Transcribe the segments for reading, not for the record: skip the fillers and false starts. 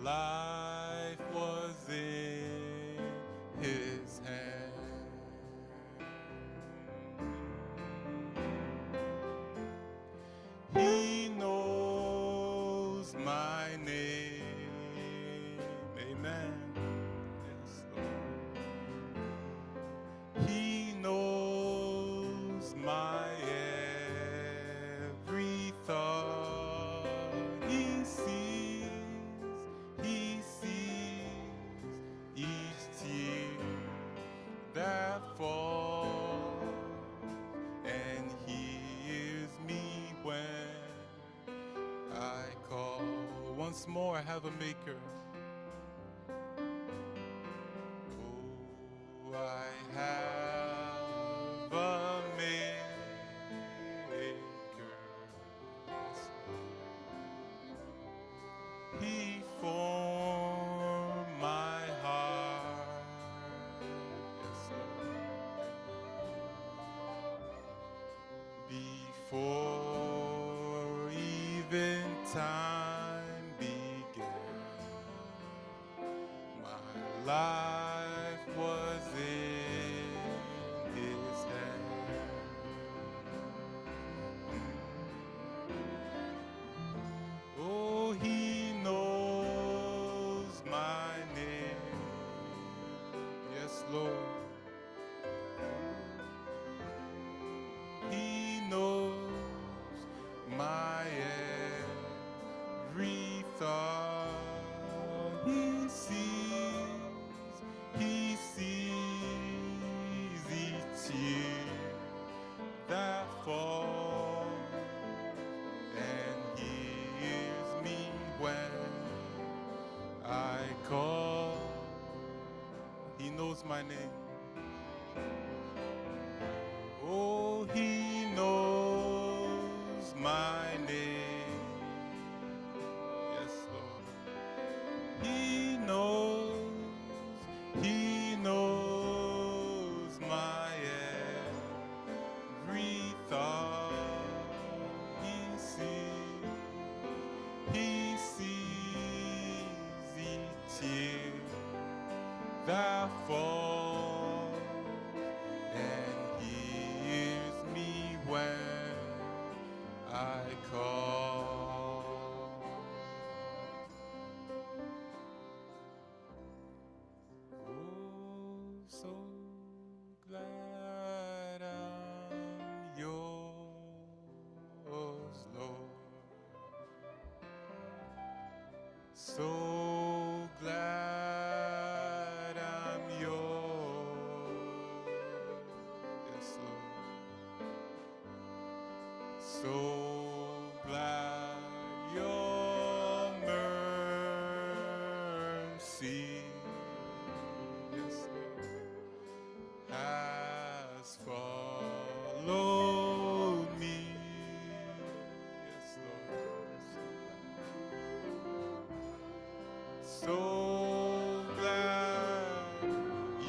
life was in his hand. He knows my name. Amen. Yes, Lord. He knows my every thought. He sees each tear that falls, and he hears me when I call. Once more, I have a maker. Oh, I have a maker. He formed my heart. Yes, Lord. Before even time began, my life was in his hand. Oh, he knows my name. Yes, Lord. He knows my every thought. He sees each tear that falls, and he hears me when I call. He knows my name. Oh, he knows my name. Yes, Lord. He knows my every thought. He sees each tear that falls, and he hears me when I call. Oh, so glad I'm yours, Lord. So glad I'm yours. Yes, Lord. So glad your mercy, yes, Lord, has followed me. Yes, Lord. So glad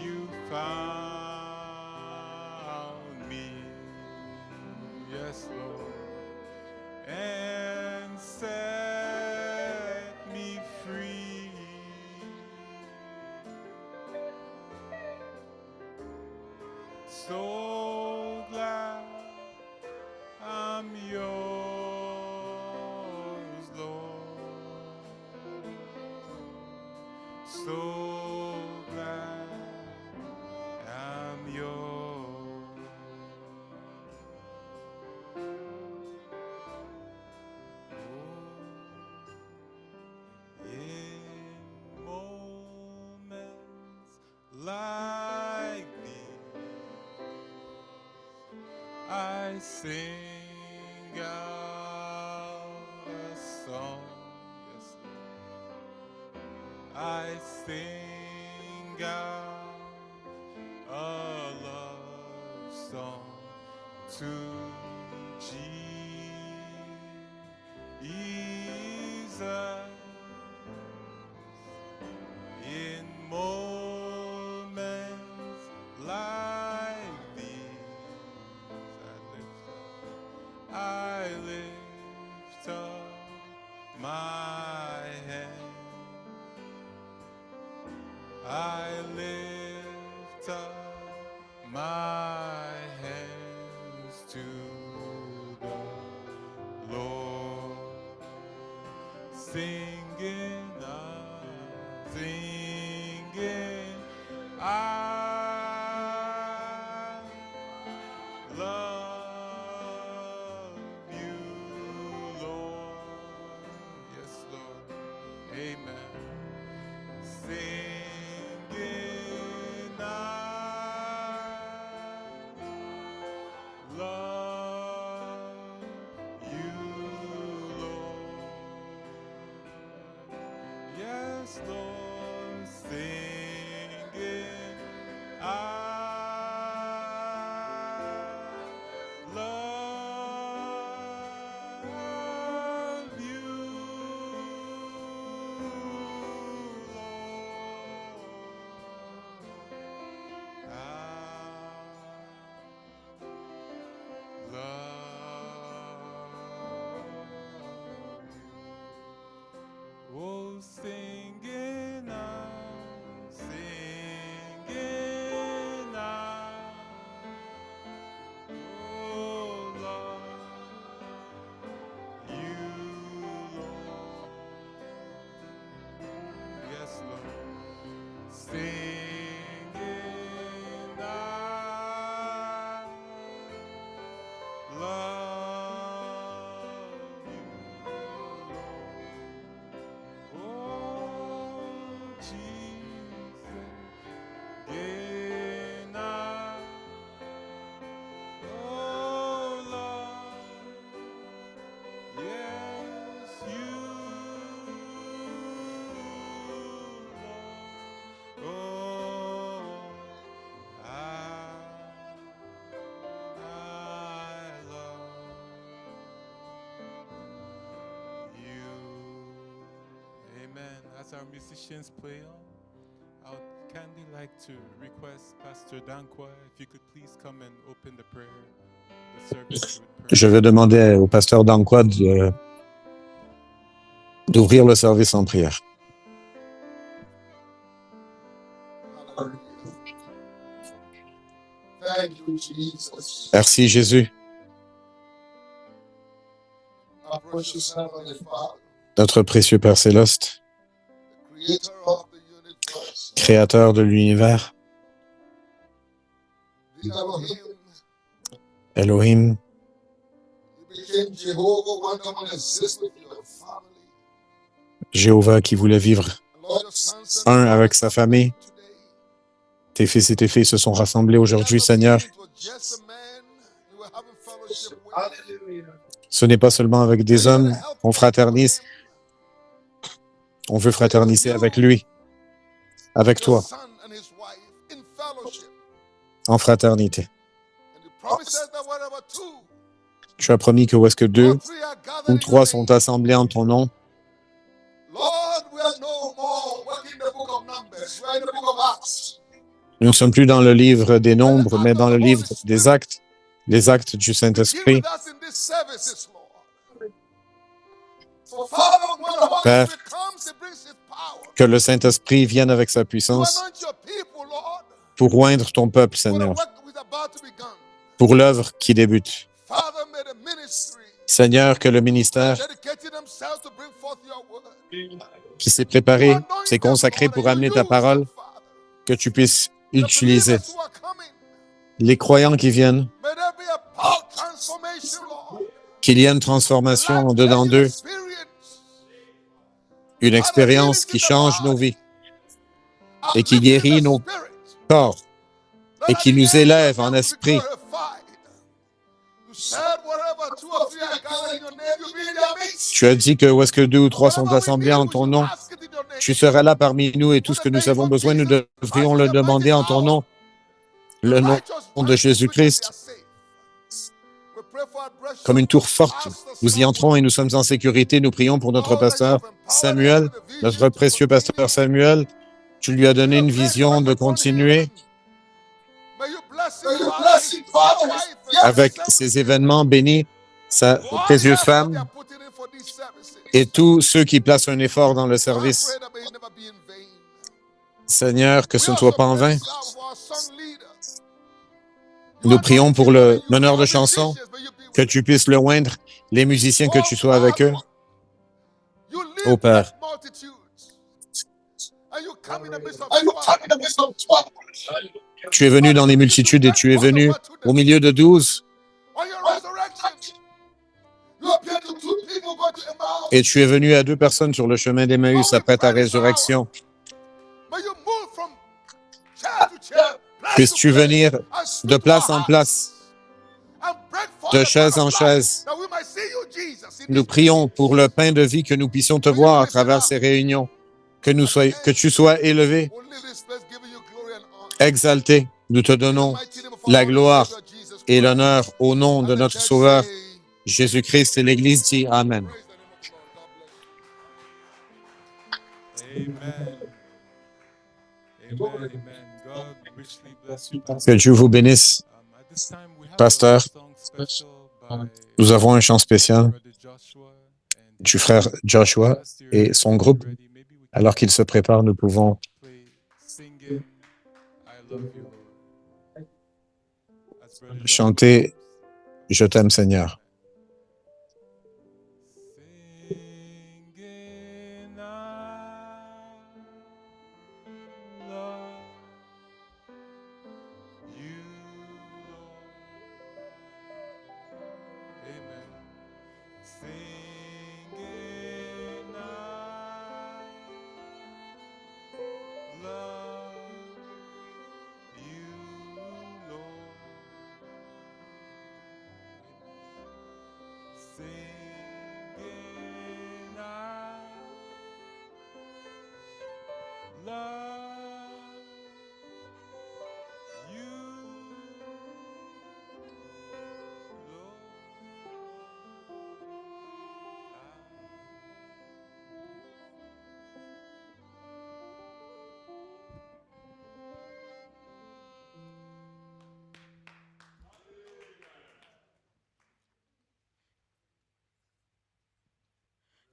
you found me. Yes, Lord. And set me free. So glad I'm yours, Lord. So glad I'm yours. In moments like these, I sing out a song. Yes, Lord. I sing out a love song to Jesus. In moments like these, I lift up my hand I lift up my hands to the Lord, singing, I love you, Lord. Yes, Lord. Amen. Singing, I love you, Lord. Yes, Lord. Singing, I love you, Lord. I love you. Oh, singing, oh, Lord, you, Lord. Yes, Lord. Singing, I love you, Lord. Oh, Jesus, again, oh, Lord, yes, you, Lord. Oh, I love you. Amen. As our musicians play on, I would kindly like to request Pastor Dankwa, if you could please come and open the prayer, the service with prayer. Je vais demander au pasteur Dankwa d'ouvrir le service en prière. Thank you, Jesus. Merci Jésus, Our precious Heavenly Father, notre précieux Père Céleste, the creator of the universe, créateur de l'univers, the Elohim. Elohim, You became Jehovah when no one exists with your family. Jéhovah qui voulait vivre And Lord, your sons and un avec daughters sa have famille. met today. Tes fils et tes filles se sont rassemblés aujourd'hui, Seigneur. It was just a man you were having fellowship with. Ce n'est pas seulement avec des hommes qu'on fraternise, on veut fraterniser avec lui, avec Your toi, son and his wife in fellowship. en fraternité. And you promised us that whatever two Tu as promis que où est-ce que or deux three are ou gathered in trois your sont name, assemblés en ton nom, Lord, we are no more working the book of Numbers. We are in the book of Acts. nous ne sommes plus dans le livre des nombres, mais dans le livre des actes, les actes du Begin Saint-Esprit. with us in these services, Lord. So, Father, when the Holy Père, Spirit comes, it brings His power. que le Saint-Esprit vienne avec sa You puissance anoint your people, Lord, pour oindre ton peuple, for the Seigneur, work that is about to begin. pour l'œuvre qui débute. Father, may the ministry Seigneur, que le ministère dedicated themselves to bring forth your word. qui s'est You préparé, anoint s'est them, consacré Lord, pour and amener you ta use parole, them, Father. que tu puisses The utiliser believers who are coming, les croyants qui viennent, may there be a power transformation, Lord. qu'il y ait une A transformation en dedans life-changing d'eux, experience. une Father, expérience healings qui in the change nos body. vies et qui Uplifting guérit the nos spirit. corps Let et at qui the nous end your élève name en to be esprit. glorified. You said wherever two or three are gathered in your name, you'll be in their midst. Tu as dit que où est-ce que deux ou trois sont Whatever we assemblés need, en we ton should nom, ask it in your name. tu seras là parmi nous et tout For ce the que nous name avons of besoin, nous Jesus devrions Christ le is the demander mighty en ton power. nom, The le nom righteous de run to it and they Jésus-Christ, are safe. We pray for our precious comme une tour forte. pastor Nous y entrons et Samuel. nous sommes en sécurité. Nous prions pour notre Lord, that you pasteur have empowered him Samuel, with a vision notre to précieux pasteur continue. Samuel. Tu lui as May donné your une grace vision rest de upon him. continuer May you bless him, May you Father, bless his him, Father, wife, his and his avec assembly ces children. événements bénis, sa For all the précieuse effort they are femme putting in for these services. et tous ceux qui placent un effort dans le Lord, I service. pray that may it never be in vain. Seigneur, que We ce ne also soit pas en pray vain. for our song leader. Nous prions pour le meneur de chansons chansons, que tu puisses le oindre, les musiciens, que tu sois avec eux. Ô Père, tu es venu dans les multitudes et tu es venu au milieu de 12. Et tu es venu à 2 personnes sur le chemin d'Emmaüs après ta résurrection. Puisses-tu venir de place en place, de chaise en chaise. Nous prions pour le pain de vie, que nous puissions te voir à travers ces réunions, que tu sois élevé, exalté. Nous te donnons la gloire et l'honneur au nom de notre Sauveur Jésus-Christ, et l'Église dit Amen. Amen. Amen. Amen. God richly bless you, Que Pastor. Dieu vous bénisse. At this time, we have Pasteur, a song special by Nous avons un chant spécial Brother Joshua and du frère Joshua Pastor et son groupe. ready. Maybe we can Alors qu'il se prépare, nous pouvons play Singing I Love You, Lord. As Brother Joshua chanter comes. Je t'aime Seigneur. Singing I love you, Lord. Amen. Singing I love you, Lord. Singing I love you, Lord.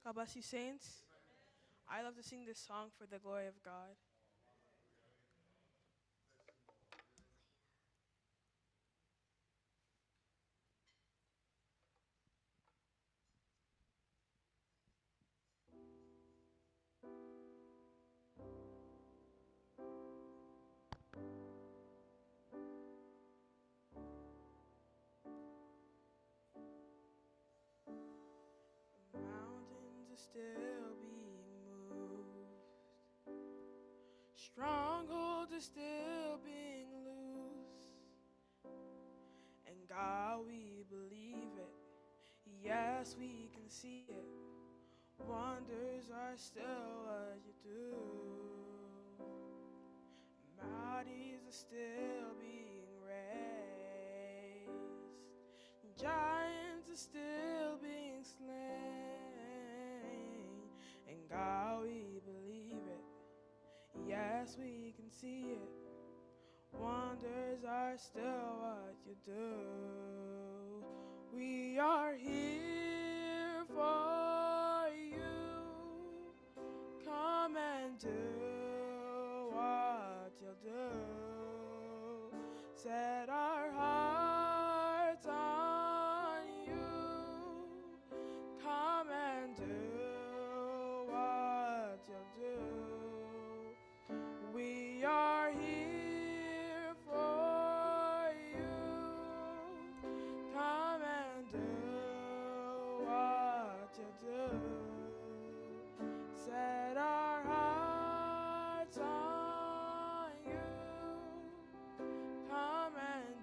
God bless you, saints. I love to sing this song for the glory of God. Mountains are still being moved. Strongholds are still being loosed. And God, we believe it. Yes, we can see it. Wonders are still what you do. Mountains are still being raised. Giants are still being slain. And God, we believe it. Yes, we can see it. Wonders are still what you do. We are here for you. Come and do what you'll do. Set our hearts on you. Come and do what you'll do. We are here for you. Come and do what you do. Set our hearts on you. Come and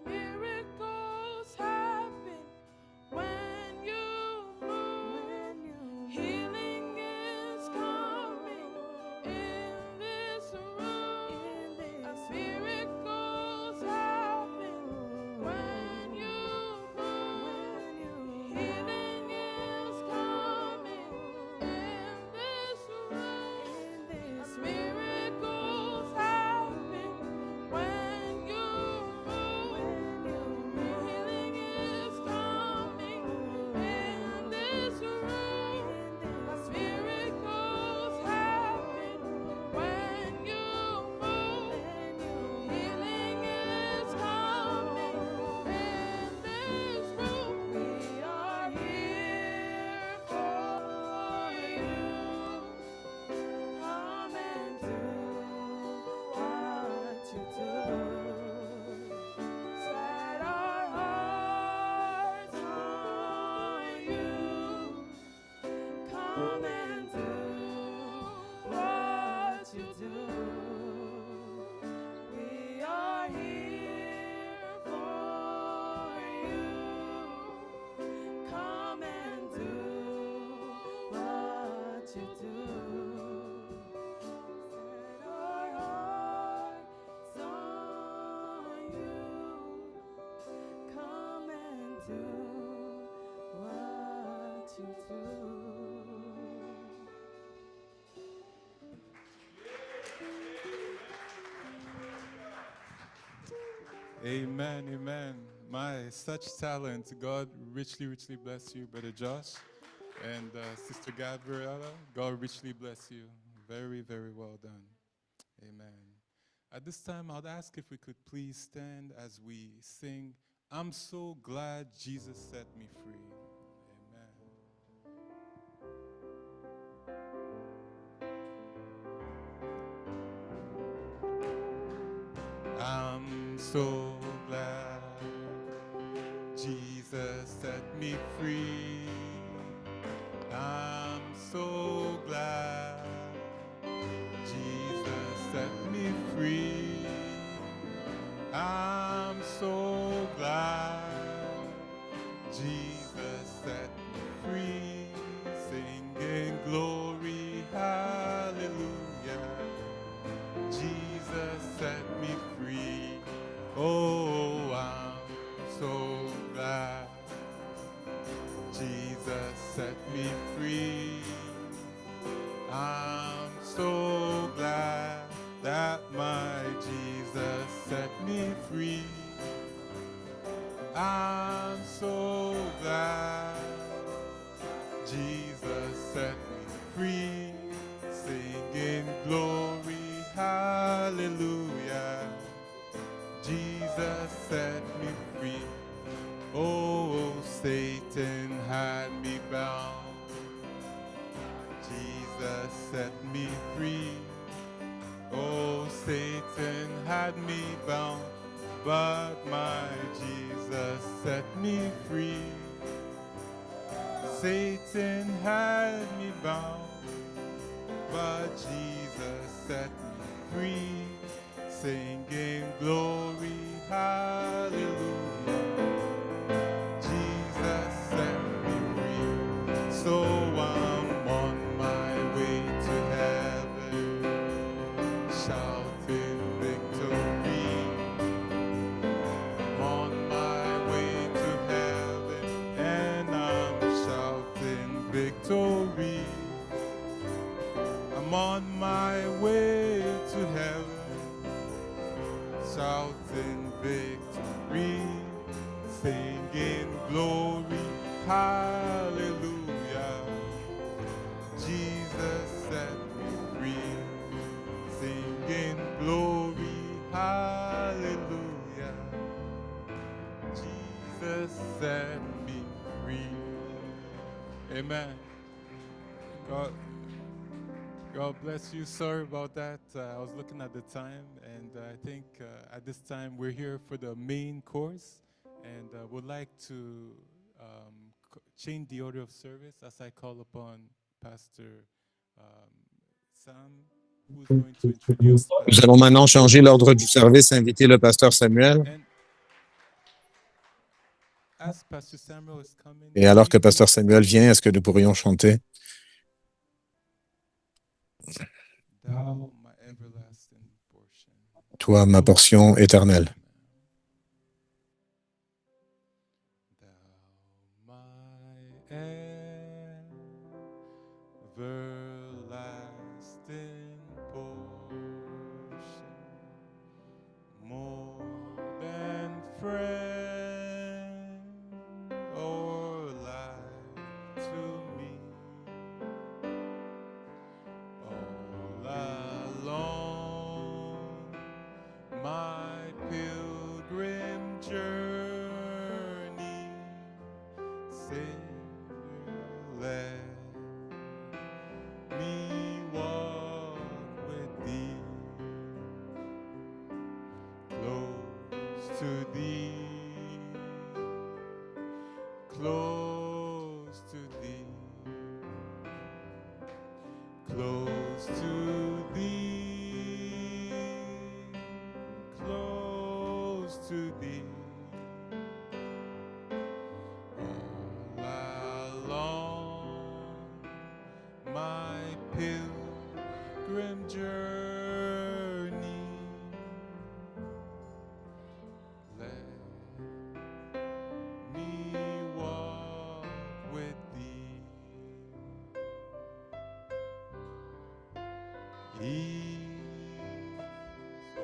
Miracles happen when you move. Healing is coming in this room. Miracles happen when you move. Healing is coming in this room. Miracles happen when you move. Healing is coming in this room. Miracles happen when you move. Healing is coming in this room. We are here for you. Come and do what you do. Set our hearts on you. Come and do what you do. We are here for you. Come and do what you do. Set our hearts on you. Come and do what you do. Amen, amen. My, such talent. God richly, richly bless you, Brother Josh. And Sister Gabriella, God richly bless you. Very, very well done. Amen. At this time, I'd ask if we could please stand as we sing, I'm so glad Jesus set me free. Amen. I'm so glad Jesus set me free. I'm so glad Jesus set me free. I'm so glad Jesus set me free. Singing glory, hallelujah. Jesus set me free. Oh, I'm so glad Jesus set me free. I'm so glad that my Jesus set me free. I'm so glad Jesus set me free. Singing glory, hallelujah. Jesus set me free. Oh, Satan had me bound. Jesus set me free. Oh, Satan had me bound, but my Jesus set me free. Satan had me bound, but Jesus set me free. Singing glory, hallelujah. Jesus set me free. So I'm on my way to heaven, shouting victory. I'm on my way to heaven, and I'm shouting victory. I'm on my way to heaven, shouting victory, singing glory, hallelujah. Jesus set me free, singing glory, hallelujah. Jesus set me free. Amen. God bless you. Sorry about that. I was looking at the time, and I think at this time we're here for the main course, and would like to change the order of service as I call upon Pastor Sam, who's going to introduce. Nous allons maintenant changer l'ordre du service, inviter le pasteur Samuel. And as Pastor Samuel is coming, Et alors que pasteur Samuel vient, est-ce que nous pourrions chanter Thou my everlasting portion. Toi, ma portion éternelle. Thou my everlasting portion, more than friend or life to me. All along my pilgrim journey, Savior, let me walk with thee, close to thee, close to thee, close to thee, close to thee. All along my pilgrim journey, let me walk with thee. Ease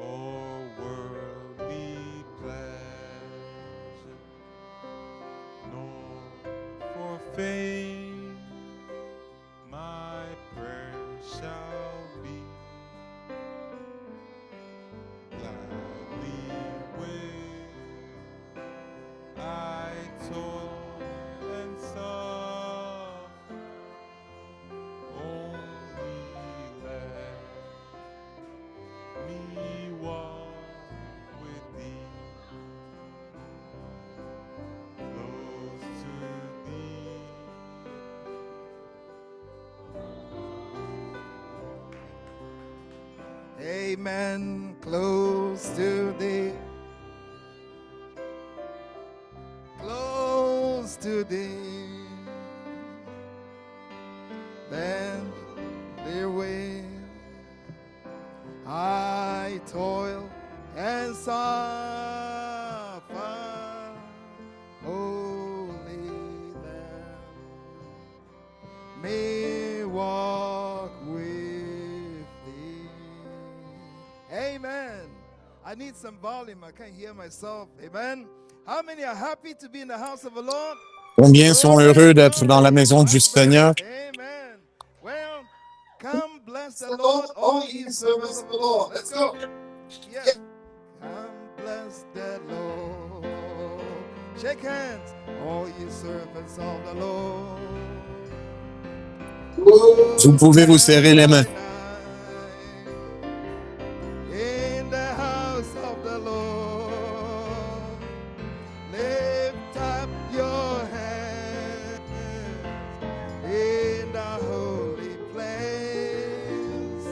or worldly pleasure, nor for fame my prayer shall be. Gladly will I toil and suffer, only let me walk with thee, close to thee. Amen. Close to thee. Close to thee. Then there will I toil and suffer. Holy Lamb, may walk with thee. Amen. I need some volume. I can't hear myself. Amen. How many are happy to be in the house of the Lord? Combien sont heureux d'être dans la maison du Seigneur? Amen. Well, come bless the Lord, all ye servants of the Lord. Let's go. Yes. Come bless the Lord. Shake hands, all ye servants of the Lord. Vous pouvez vous serrer les mains. In the house of the Lord, lift up your hands in the holy place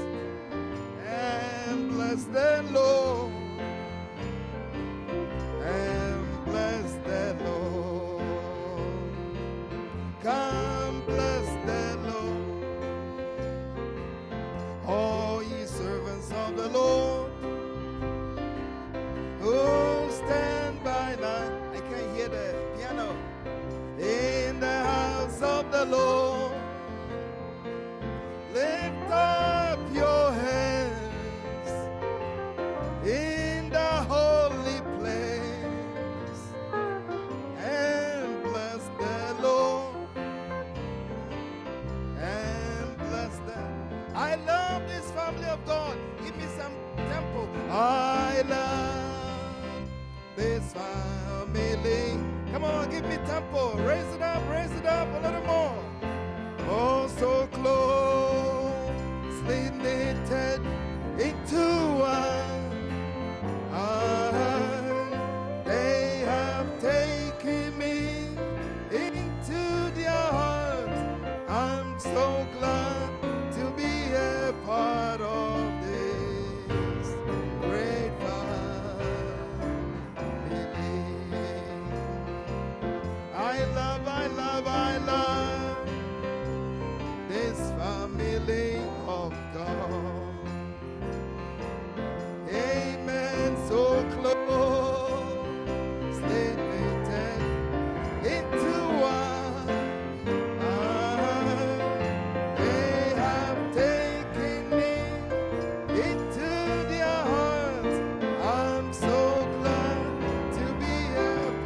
and bless the Lord, and bless the Lord. Come bless the Lord. family of God, give me some tempo. I love this family. Come on, give me tempo. Raise it up a little more. Oh, so closely knitted into one. They have taken me into their hearts. I'm so glad to be a part of this great family. I love this family of God. Amen. So close, knitted into one. They have taken me into their hearts. I'm so glad to be a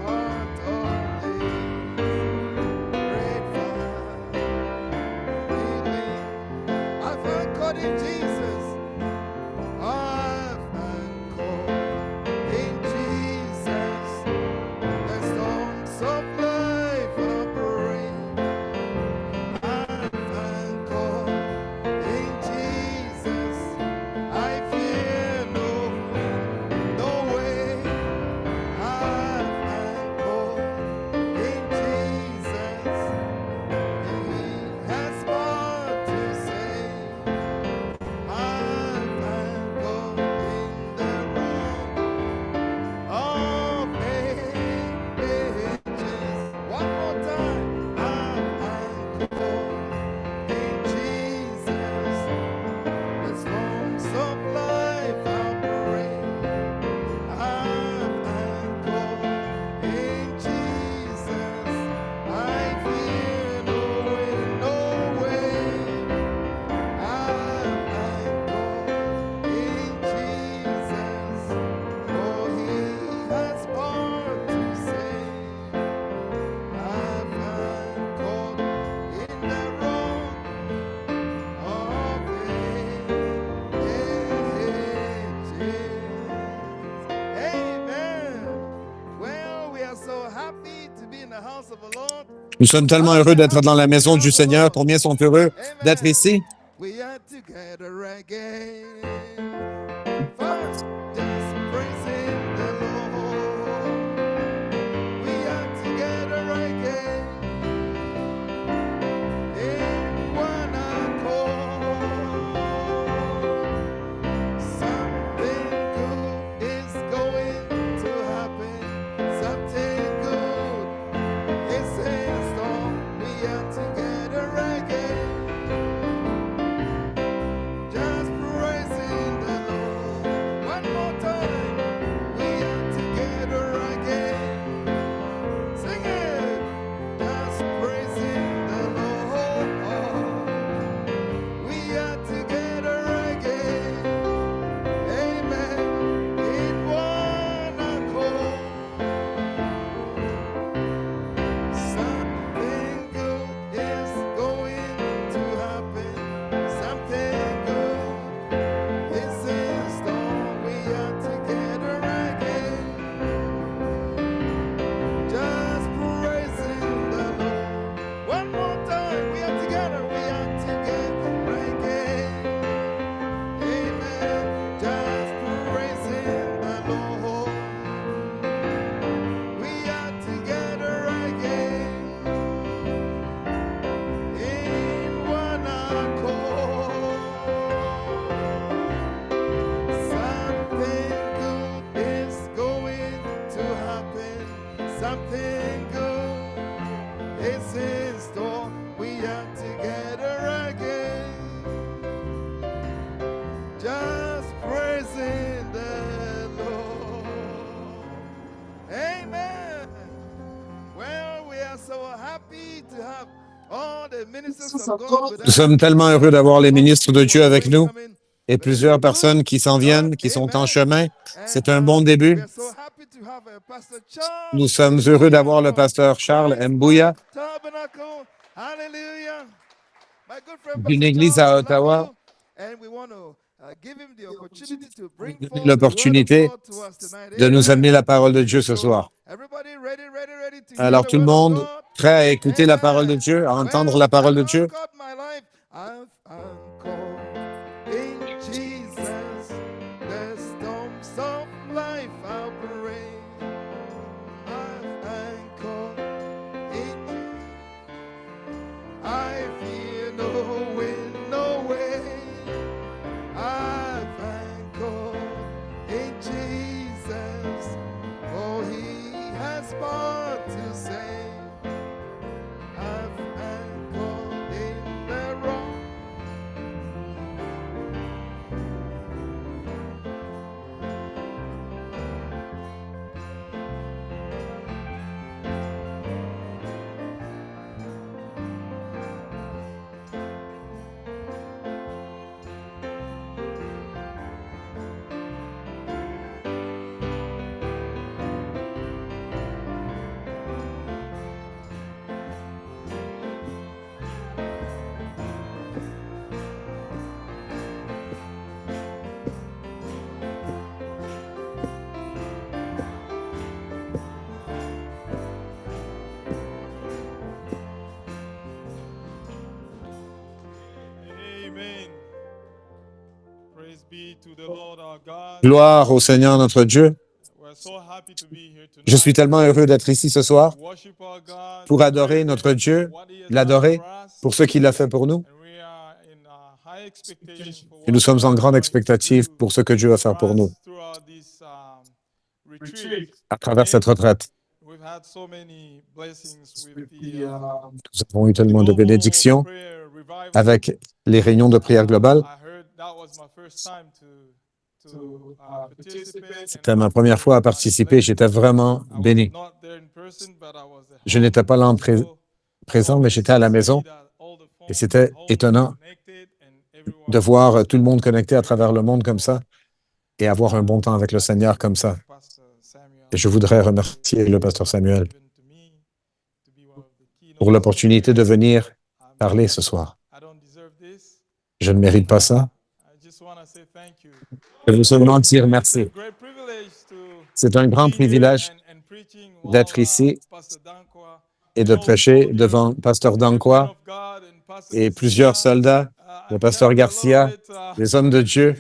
part of this great family. I found God in Jesus. I've been caught in Jesus. The storms of life are brave. I've been caught in Jesus. I fear no way. I've been caught in Jesus. He has more to say. I've been caught in the wrong of ages. One more time. I've been caught in Jesus. The storms of life are brave. I've been caught in Jesus. I fear no way. I've been caught in Jesus, for He has more to say. I've been caught in the wrong of ages. Amen. Well, we are so happy to be in the house of the Lord. Nous sommes tellement heureux d'être dans la maison du Seigneur. Combien sont heureux d'être ici? We are together again. First, just praising the Lord. We are together again in one accord. Something good is going to happen. Something good is in store. We are together again. Just praising the Lord. One more time. We are together again. Sing it. Just praising the Lord. We are together again. Amen. In one accord. Something good is going to happen. Something good is in store. We are together again. Just praising the Lord. One more time. We are together. We are together again. Amen. Just praising the Lord. We are together again in one accord. Something good is going to happen. Something good is in store. We are together again. Just praising the Lord. Amen. Well, we are so happy to have all the ministers of God with Nous us. sommes tellement heureux d'avoir les ministres de Dieu avec nous et plusieurs personnes qui s'en viennent, qui sont en chemin. C'est un bon début. Nous sommes heureux d'avoir le pasteur Charles Mbouya d'une église à Ottawa. And we want to l'opportunité de nous amener la parole de Dieu ce soir. Alors tout le monde prêt à écouter la parole de Dieu, à entendre la parole de Dieu? Amen. Praise be to the Lord our God. Gloire au Seigneur notre Dieu. We're so happy to be here tonight. Je suis tellement heureux d'être ici ce soir Worship our God, pour adorer notre Dieu, what He has l'adorer done for us, pour ce qu'il a fait pour nous. and we are in high expectation for Et nous what sommes en God grande is going to expectative do pour ce que Dieu va faire for pour nous us throughout this retreat. à travers cette retraite. We've had so many blessings with the Nous avons eu tellement de global bénédictions prayer revival. avec les réunions de prière globale. I heard that was my first time to participate. C'était ma première fois à participer. J'étais vraiment béni. Je n'étais pas là en présent, mais j'étais à la maison. Et c'était étonnant de voir tout le monde connecté à travers le monde comme ça et avoir un bon temps avec le Seigneur comme ça. Et je voudrais remercier le pasteur Samuel pour l'opportunité de venir parler ce soir. Je ne mérite pas ça. Je veux seulement dire merci. C'est un grand privilège d'être ici et de prêcher devant Pasteur Dankwa et plusieurs soldats, le Pasteur Garcia, les hommes de Dieu.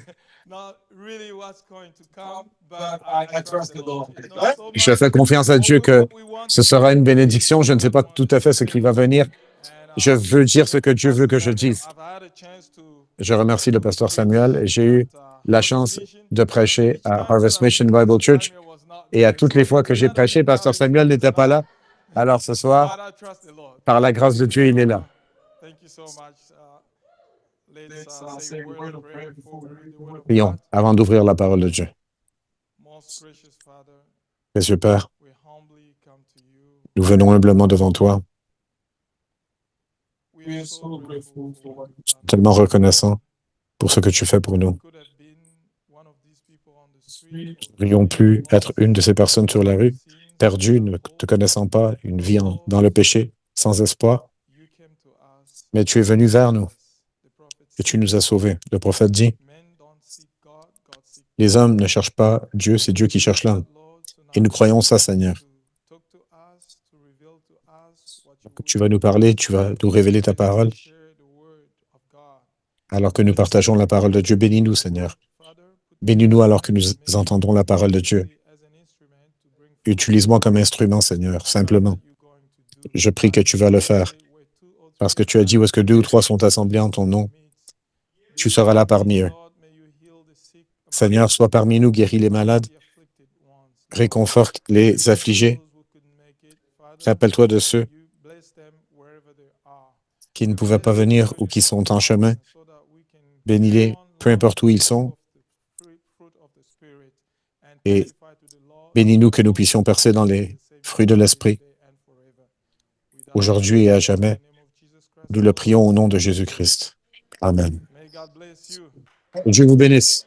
Je fais confiance à Dieu que ce sera une bénédiction. Je ne sais pas tout à fait ce qui va venir. Je veux dire ce que Dieu veut que je dise. Je remercie le pasteur Samuel et j'ai eu la chance de prêcher à Harvest Mission Bible Church. Et à toutes les fois que j'ai prêché, pasteur Samuel n'était pas là. Alors ce soir, par la grâce de Dieu, il est là. Prions avant d'ouvrir la parole de Dieu. Précieux Père, nous venons humblement devant toi. Nous sommes tellement reconnaissants pour ce que tu fais pour nous. Nous n'aurions pu être une de ces personnes sur la rue, perdues, ne te connaissant pas, une vie dans le péché, sans espoir. Mais tu es venu vers nous et tu nous as sauvés. Le prophète dit, les hommes ne cherchent pas Dieu, c'est Dieu qui cherche l'homme. Et nous croyons ça, Seigneur. Tu vas nous parler, tu vas nous révéler ta parole. Alors que nous partageons la parole de Dieu, bénis-nous, Seigneur. Bénis-nous alors que nous entendons la parole de Dieu. Utilise-moi comme instrument, Seigneur, simplement. Je prie que tu vas le faire. Parce que tu as dit, où est-ce que 2 ou 3 sont assemblés en ton nom, tu seras là parmi eux. Seigneur, sois parmi nous, guéris les malades, réconforte les affligés. Rappelle-toi de ceux qui ne pouvaient pas venir ou qui sont en chemin. Bénis-les, peu importe où ils sont. Et bénis-nous que nous puissions percer dans les fruits de l'Esprit, aujourd'hui et à jamais. Nous le prions au nom de Jésus-Christ. Amen. Que Dieu vous bénisse.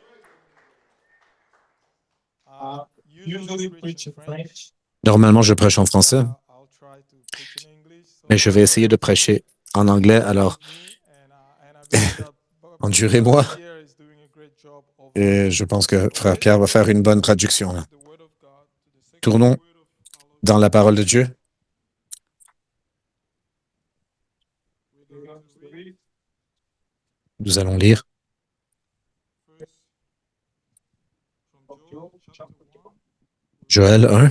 Normalement, je prêche en français, mais je vais essayer de prêcher en anglais, alors endurez-moi. Et je pense que Frère Pierre va faire une bonne traduction là. Tournons dans la parole de Dieu. Nous allons lire Joël 1,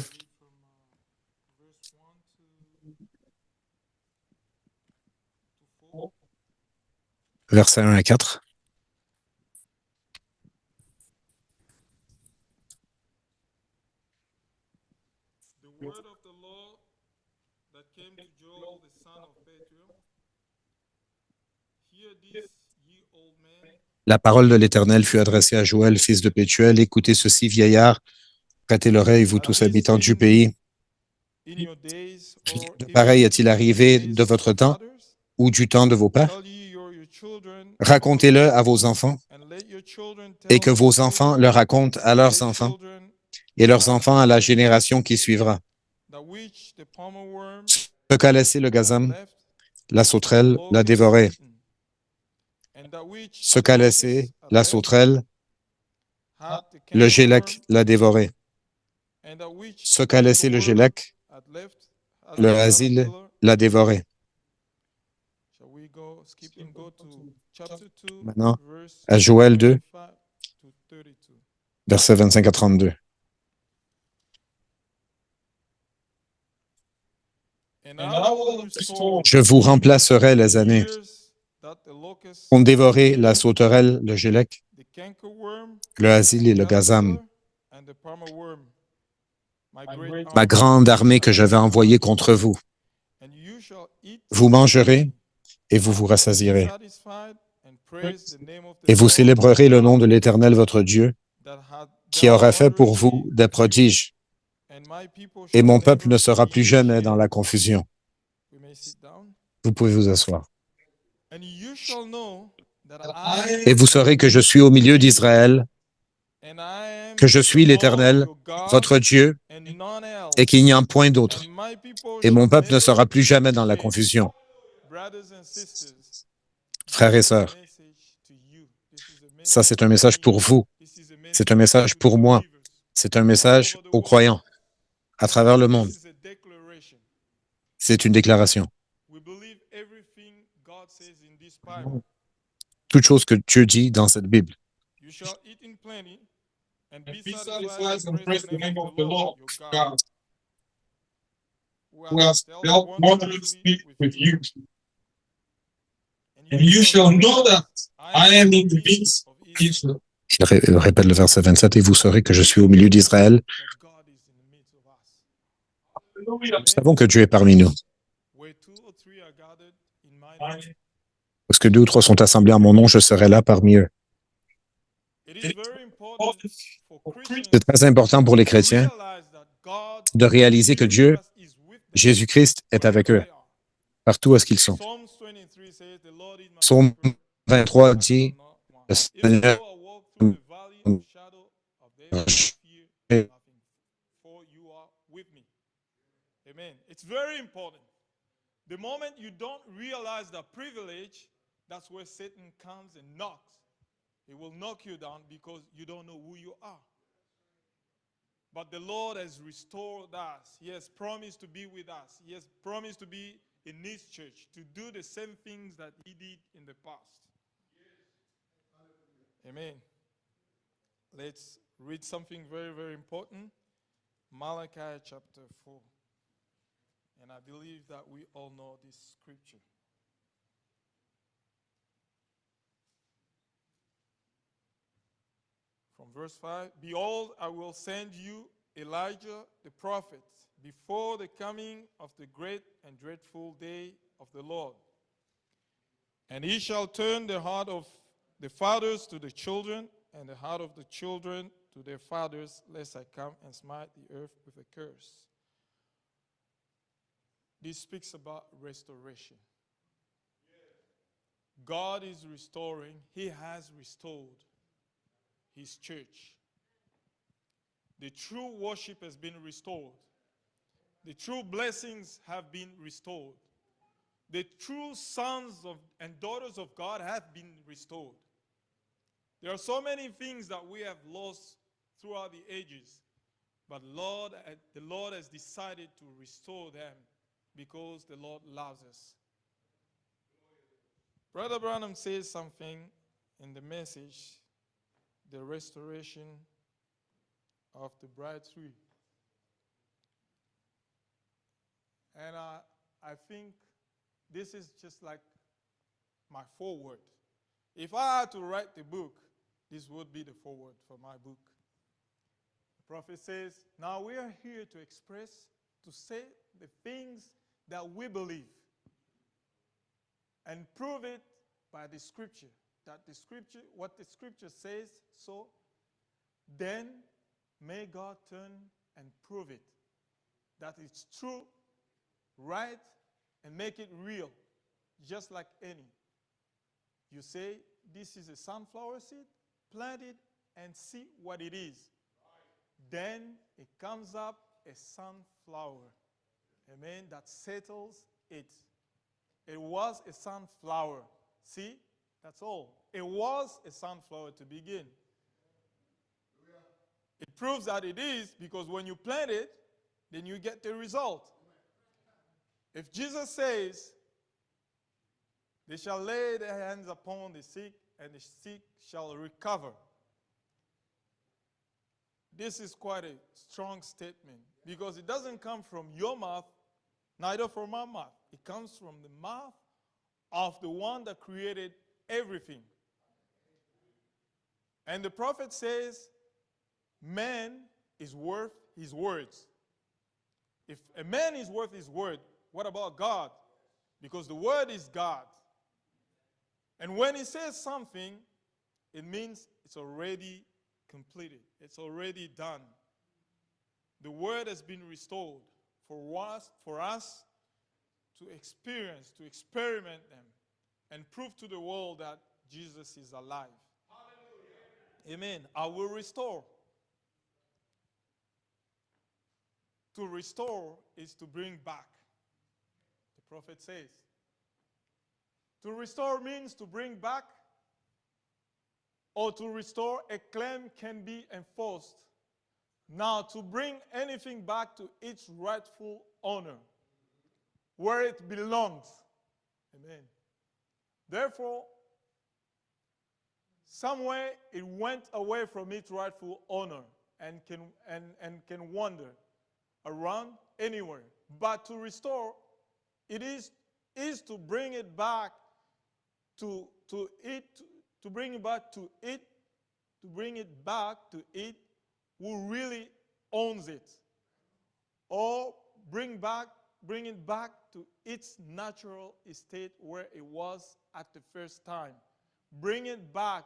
versets 1 à 4. The word of the Lord that came to Joel, the son of Pethuel. Hear this, ye old men. La parole de l'Éternel fut adressée à Joël, fils de Pétuel. Écoutez ceci, vieillard, prêtez l'oreille, vous tous habitants du pays. In your days, or De even pareil est-il in arrivé the days de of votre your temps fathers? ou du temps de vos pères? Tell ye your children, Racontez-le à vos enfants, and let your children et tell que their vos enfants children, le racontent à and leurs their enfants, children, et leurs enfants à la génération qui suivra. that which the palmer worm Ce qu'a laissé le hath gazam, left, la the sauterelle l'a locust dévoré. eaten, and that which Ce the qu'a locust laissé hath la left, sauterelle, hath the le cankerworm, gélec l'a dévoré. and that which Ce the qu'a laissé le cankerworm gélec, hath left, hath le the asile caterpillar. l'a dévoré. Shall we go, skip and go to chapter 2, Maintenant, verse à Joël 2, 25 to 32. versets 25 à 32. And I will restore Je vous remplacerai les the années years that the locust qu'ont hath dévoré eaten, la sauterelle, le gélec, the cankerworm, le asile et le gazam, caterpillar, and the palmer worm, my great ma army, grande armée que that je I vais have envoyer gathered. contre vous. And you shall eat Vous in mangerez plenty, et vous vous be rassasierez. satisfied, and praise the name of the Et vous Lord célébrerez le nom de l'Éternel votre Dieu, that hath qui dealt aura fait pour wondrously vous des with you. prodiges. And my people Et shall mon peuple never ne sera be plus jamais dans ashamed. la confusion. We may sit down. Vous pouvez vous asseoir. And you shall know that I Et am vous saurez que je suis au milieu d'Israël, and I am que je the suis Lord l'Éternel, your God, votre Dieu, and none et qu'il else. n'y a point And d'autre. my people Et mon shall peuple ne never sera plus be jamais dans la ashamed. confusion. Brothers and sisters, Frères et this is a sœurs, message to you. This is a ça message c'est un to message me. pour vous. This is a C'est un message message to pour the moi. believers C'est un all message over the aux world. croyants à travers le monde. This is a declaration. C'est une déclaration. We believe everything God says in this Bible. Toute chose que Dieu dit dans cette Bible. You shall eat in plenty and be satisfied and praise the name of the Lord your God, who has dealt wondrously with you. And you shall know that I am in the midst of Israel. Il répète le verset 27, et vous saurez que je suis au milieu d'Israël. That God is in the midst of us. Nous savons que Dieu est parmi nous. Where two or three are gathered in my name, Parce que 2 ou 3 sont assemblés en mon nom, je serai là parmi eux. it is very important for Christians C'est très important pour les to chrétiens realize that God, de réaliser que Jesus Dieu, Christ, is with them Jésus-Christ, est avec eux, wherever they are. partout où est-ce qu'ils sont. Psalms 23 says, "The Lord is my Psaume shepherd, 23 I dit, shall not want. le Even Seigneur though I walk through the valley of shadow of death, I fear nothing, for you are with me." Amen. It's very important. The moment you don't realize that privilege, that's where Satan comes and knocks. He will knock you down because you don't know who you are. But the Lord has restored us. He has promised to be with us. He has promised to be in His church, to do the same things that He did in the past. Amen. Let's read something very, very important. Malachi chapter 4. And I believe that we all know this scripture. From verse 5, "Behold, I will send you Elijah the prophet before the coming of the great and dreadful day of the Lord. And he shall turn the heart of the fathers to the children, and the heart of the children to their fathers, lest I come and smite the earth with a curse." This speaks about restoration. God is restoring. He has restored His church. The true worship has been restored. The true blessings have been restored. The true sons of and daughters of God have been restored. There are so many things that we have lost throughout the ages, but the Lord has decided to restore them because the Lord loves us. Brother Branham says something in the message, the restoration of the bright tree. And I think this is just like my foreword. If I had to write the book, this would be the foreword for my book. The prophet says, now we are here to express, to say the things that we believe and prove it by the scripture. That the scripture, what the scripture says, so then may God turn and prove it. That it's true, right, and make it real, just like any. You say, this is a sunflower seed, plant it and see what it is. Then it comes up a sunflower. Amen. That settles it. It was a sunflower. See? That's all. It was a sunflower to begin. It proves that it is because when you plant it, then you get the result. If Jesus says, they shall lay their hands upon the sick, and the sick shall recover. This is quite a strong statement because it doesn't come from your mouth, neither from my mouth. It comes from the mouth of the one that created everything. And the prophet says, man is worth his words. If a man is worth his word, what about God? Because the word is God. And when he says something, it means it's already completed. It's already done. The word has been restored for us to experience, to experiment them, and prove to the world that Jesus is alive. Hallelujah. Amen. I will restore. To restore is to bring back. The prophet says. To restore means to bring back, or to restore a claim can be enforced. Now, to bring anything back to its rightful owner, where it belongs. Amen. Therefore, somewhere it went away from its rightful owner and can wander around anywhere. But to restore, it is to bring it back to bring it back to it who really owns it, or bring it back to its natural state where it was at the first time. Bring it back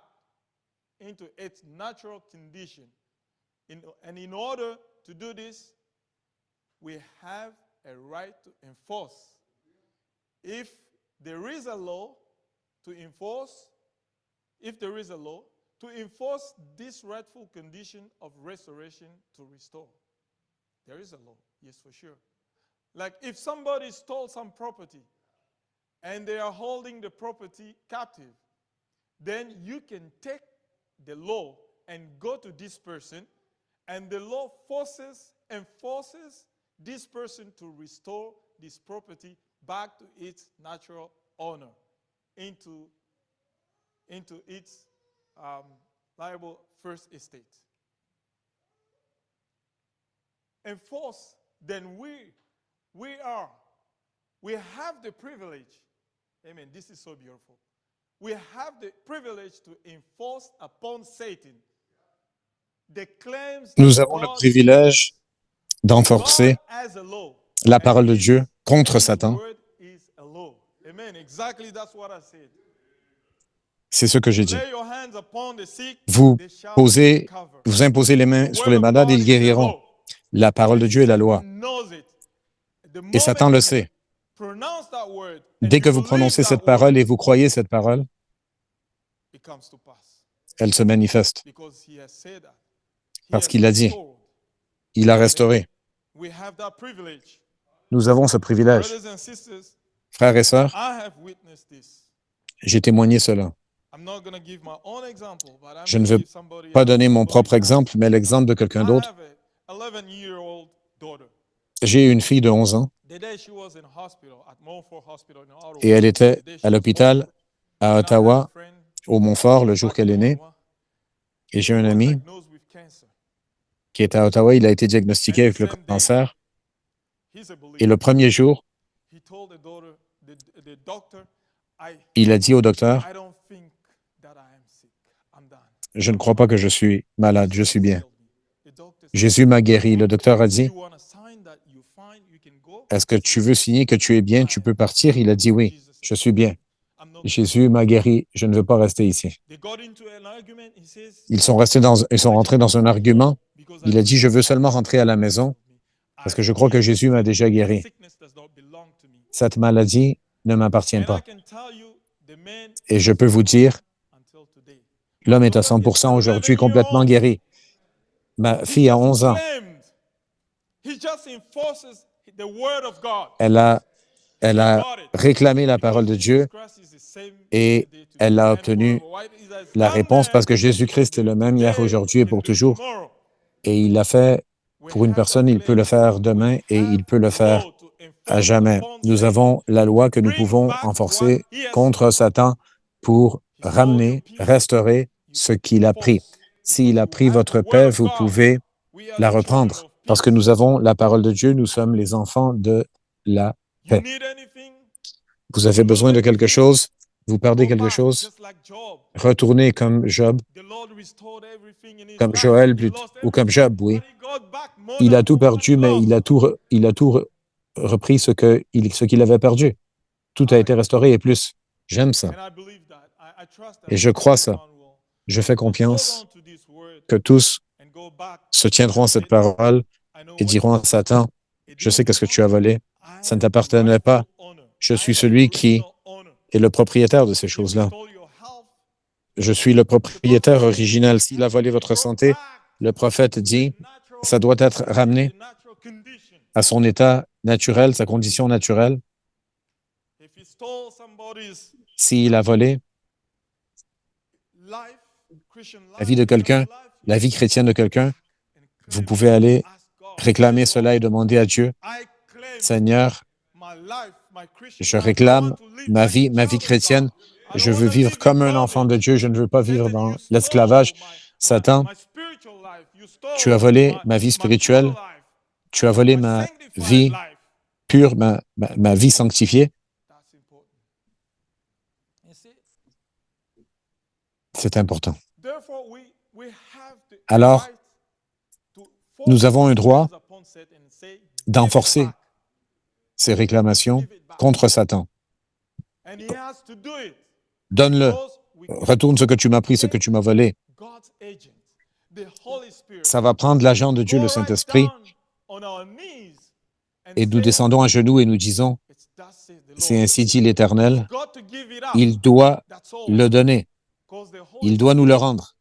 into its natural condition. And in order to do this, we have a right to enforce. If there is a law to enforce, this rightful condition of restoration to restore. There is a law, yes, for sure. Like if somebody stole some property and they are holding the property captive, then you can take the law and go to this person, and the law enforces this person to restore this property back to its natural owner, into its liable first estate. Enforce, then we have the privilege. Amen. This is so beautiful. We have the privilege to enforce upon Satan the claims Nous that avons le God privilège God d'enforcer has a law, la and parole de Dieu contre His Satan. word is a law. Amen. Exactly, that's what I said. C'est ce que j'ai dit. Lay your hands upon the sick, Vous they shall posez, recover. vous imposez les The mains sur word les of malades et God ils is a guériront. law. La parole de And Dieu est la loi. Satan knows it. The Et moment Satan le you sait. pronounce that word and Dès you que vous believe prononcez that cette parole word, et vous croyez cette parole, it comes to pass. elle se manifeste. Because he has said that. He Parce has qu'il l'a dit. restored. Il a restauré. We have that privilege. Nous avons ce privilège. Brothers and sisters, Frères et sœurs, I have witnessed this. j'ai témoigné cela. I'm not going to give my own example, but I'm Je ne going to veux give somebody pas else, donner mon somebody propre else. exemple, mais l'exemple de quelqu'un I d'autre. have a 11-year-old daughter. J'ai une fille de 11 ans The day she was in hospital at Montfort Hospital in Ottawa. et elle était The day she à was l'hôpital born. à And I had a Ottawa, friend au Montfort, le back jour qu'elle est in née. Ottawa Et j'ai who un was ami diagnosed with cancer. qui est à Ottawa, il a été And diagnostiqué the avec le same day, cancer. he's a Et believer. le premier jour, He told the doctor, il a dit au docteur, I don't think that I am sick. I'm done. je ne crois pas que je suis malade, je suis bien. Healed me. The doctor said, Jésus m'a guéri. Le docteur a dit, you want a sign that you're fine, you can go? est-ce que tu veux signer que tu es bien, tu peux partir? Il a dit oui, je suis bien. Jésus m'a guéri, je ne veux pas rester ici. They got into an argument. He says, Ils sont rentrés dans un argument. Il a dit, je veux seulement rentrer à la maison parce que je crois que Jésus m'a déjà guéri. Cette maladie ne m'appartient pas. Et je peux vous dire, l'homme est à 100% aujourd'hui complètement guéri. Ma fille a 11 ans. Elle a réclamé la parole de Dieu et elle a obtenu la réponse parce que Jésus-Christ est le même hier, aujourd'hui et pour toujours. Et il l'a fait pour une personne, il peut le faire demain et il peut le faire à jamais. Nous avons la loi que nous pouvons enforcer contre Satan pour ramener, restaurer ce qu'il a pris. S'il a pris votre paix, vous pouvez la reprendre. Parce que nous avons la parole de Dieu, nous sommes les enfants de la paix. Vous avez besoin de quelque chose, vous perdez quelque chose, retournez comme Job, comme Joël ou comme Job, oui. Il a tout perdu, mais il a tout repris ce qu'il avait perdu. Tout a été restauré et plus. J'aime ça. Et je crois ça. Je fais confiance que tous se tiendront à cette parole et diront à Satan, je sais qu'est-ce que tu as volé, ça ne t'appartenait pas. Je suis celui qui est le propriétaire de ces choses-là. Je suis le propriétaire original. S'il a volé votre santé, le prophète dit, ça doit être ramené à son état naturel, sa condition naturelle. S'il a volé la vie de quelqu'un, la vie chrétienne de quelqu'un, vous pouvez aller réclamer cela et demander à Dieu, Seigneur, je réclame ma vie chrétienne. Je veux vivre comme un enfant de Dieu. Je ne veux pas vivre dans l'esclavage. Satan, tu as volé ma vie spirituelle. Tu as volé ma vie pure, ma vie sanctifiée. C'est important. Alors, nous avons un droit d'enforcer ces réclamations contre Satan. Donne-le. Retourne ce que tu m'as pris, ce que tu m'as volé. Ça va prendre l'agent de Dieu, le Saint-Esprit, et nous descendons à genoux et nous disons, c'est ainsi dit l'Éternel, il doit le donner. Il doit nous le rendre.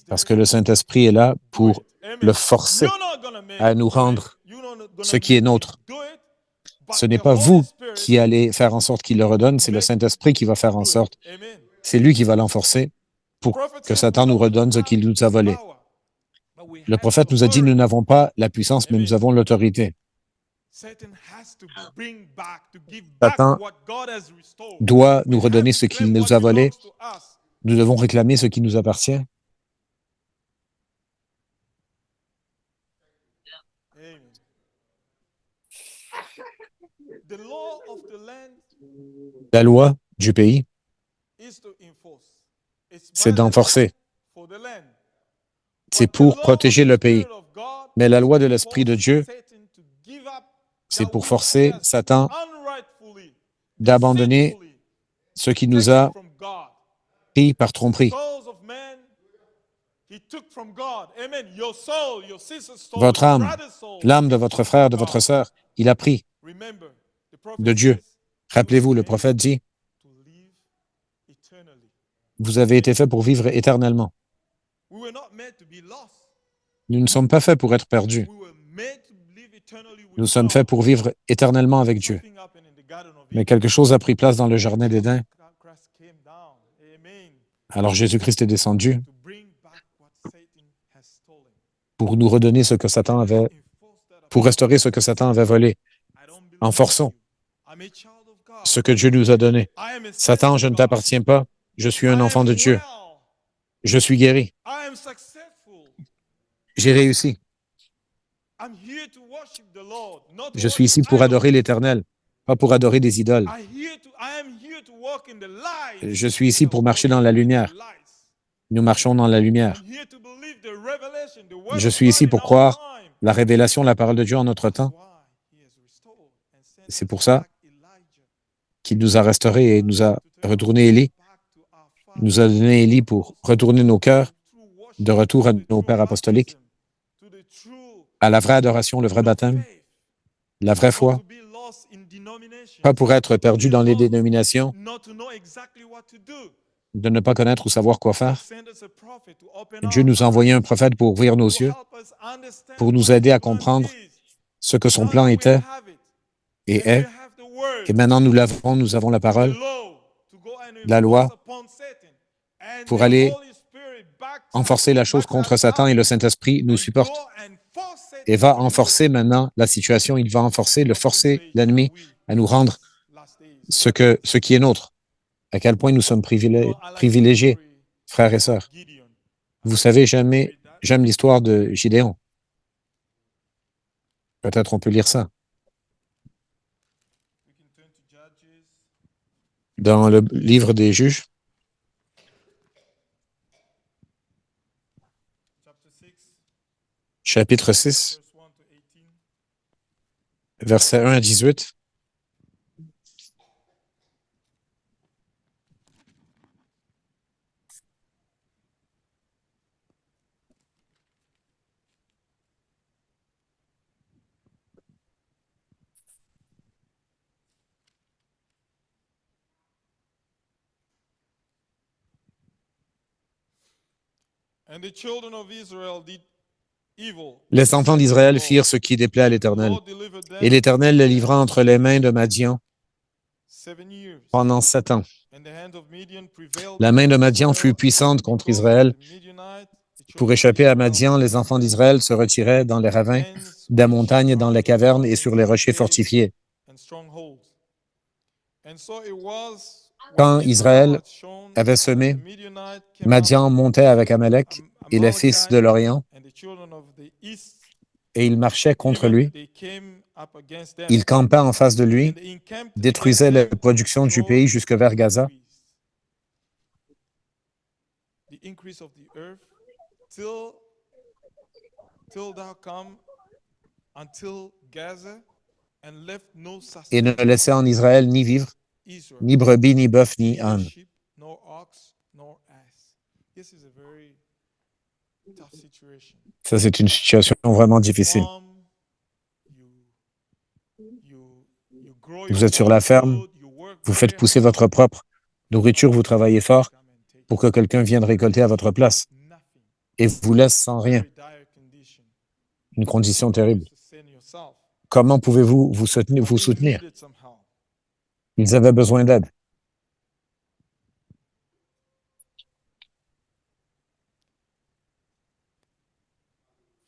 Parce que le Saint-Esprit est là pour le forcer à nous rendre ce qui est nôtre. Ce n'est pas vous qui allez faire en sorte qu'il le redonne, c'est le Saint-Esprit qui va faire en sorte. C'est lui qui va l'enforcer pour que Satan nous redonne ce qu'il nous a volé. Le prophète nous a dit, nous n'avons pas la puissance, mais nous avons l'autorité. Satan doit nous redonner ce qu'il nous a volé. Nous devons réclamer ce qui nous appartient. La loi du pays, c'est d'enforcer. C'est pour protéger le pays. Mais la loi de l'Esprit de Dieu, c'est pour forcer Satan d'abandonner ce qui nous a pris par tromperie. Votre âme, l'âme de votre frère, de votre sœur, il a pris de Dieu. Rappelez-vous, le prophète dit, vous avez été fait pour vivre éternellement. Nous ne sommes pas faits pour être perdus. Nous sommes faits pour vivre éternellement avec Dieu. Mais quelque chose a pris place dans le jardin d'Éden. Alors Jésus-Christ est descendu to bring back what Satan has stolen. pour nous redonner ce que Satan avait, Enforce that pour upon restaurer ce que Satan avait volé. I don't belong En forçant to you. I'm a child of God. ce que Dieu nous a donné. I am a Satan, son je of ne God. t'appartiens pas. Je suis un I enfant am de Dieu. well. Je suis guéri. I am successful. J'ai réussi. I'm here to worship the Lord, not to Je suis ici worship pour idols. adorer l'Éternel, pas pour adorer des idoles. I am here to walk in the light. Je suis ici pour marcher dans la lumière. Nous marchons dans la lumière. I'm here to believe the revelation, the word Je of suis God ici in pour our croire time. la révélation, la parole de Dieu en notre That's temps. why he has restored and sent C'est us pour ça back Elijah. qu'il nous a restaurés et nous a To turn retourné us Élie. back to our Il nous a Father. donné Élie pour retourner nos cœurs True worship, de retour à to the nos true pères apostoliques, baptism, to the true à la vraie adoration, le vrai baptême, faith, la vraie not foi, to be lost in denominations, pas pour être not to perdu be dans les lost, dénominations, not to know exactly what to do. de ne pas connaître ou savoir quoi God faire. sent us a prophet to open Dieu our nous a envoyé un eyes, prophète pour ouvrir nos to yeux, help us understand pour nous what aider his à plan comprendre is. ce que son Now plan that we était have it, et and we est. have the word, Et maintenant, nous l'avons, nous avons la the parole, law, to go and la loi, enforce upon Satan, and pour the aller Holy Spirit enforcer la chose contre Satan, et le Saint-Esprit nous and supporte go and force Satan et va to enforcer maintenant la situation. Il va enforcer, forcer l'ennemi à nous rendre ce qui est nôtre. À quel point nous sommes privilégiés, frères et sœurs. Vous savez, j'aime l'histoire de Gideon. Peut-être on peut lire ça. Dans le livre des Juges, chapitre 6, versets 1 à 18. And the children of Israel did evil. Les enfants d'Israël firent ce qui déplaît à l'Éternel. Et l'Éternel les livra entre les mains de Madian 7 years. pendant 7 ans. And the hand of Midian prevailed La main de against Madian Israel, fut puissante contre because of Israël. the Midianites, the Pour children of échapper à Israel Madian, les enfants d'Israël se retiraient dans les ravins, hands des which montagnes, dans les guarded cavernes et against sur les rochers caves fortifiés. and strongholds. And so it was Quand when Israël Israel had shown avait that semé, the Midianites came up, Madian montait avec Amalek et les fils de l'Orient, and the children of the east, et il marchait contre even lui. they came up against them. Il campait en face de lui, And they encamped détruisait against les them, productions and du the pays road jusque vers Gaza. increased. The increase of the earth till thou come until Gaza and left no Et ne sustenance laissait en Israël ni vivre, Israel, ni brebis, ni bœuf, ni neither âne. sheep nor ox nor ass. This is a very tough situation. Ça, c'est une situation vraiment difficile. You grow Vous your êtes sur own la ferme, food, you work vous very faites pousser hard, votre propre nourriture, vous travaillez fort come and take pour que quelqu'un vienne récolter à votre place nothing. et vous laisse sans rien. Very dire condition. Une condition terrible. Sustain yourself. Comment pouvez-vous vous soutenir? They needed some help. Ils avaient besoin d'aide.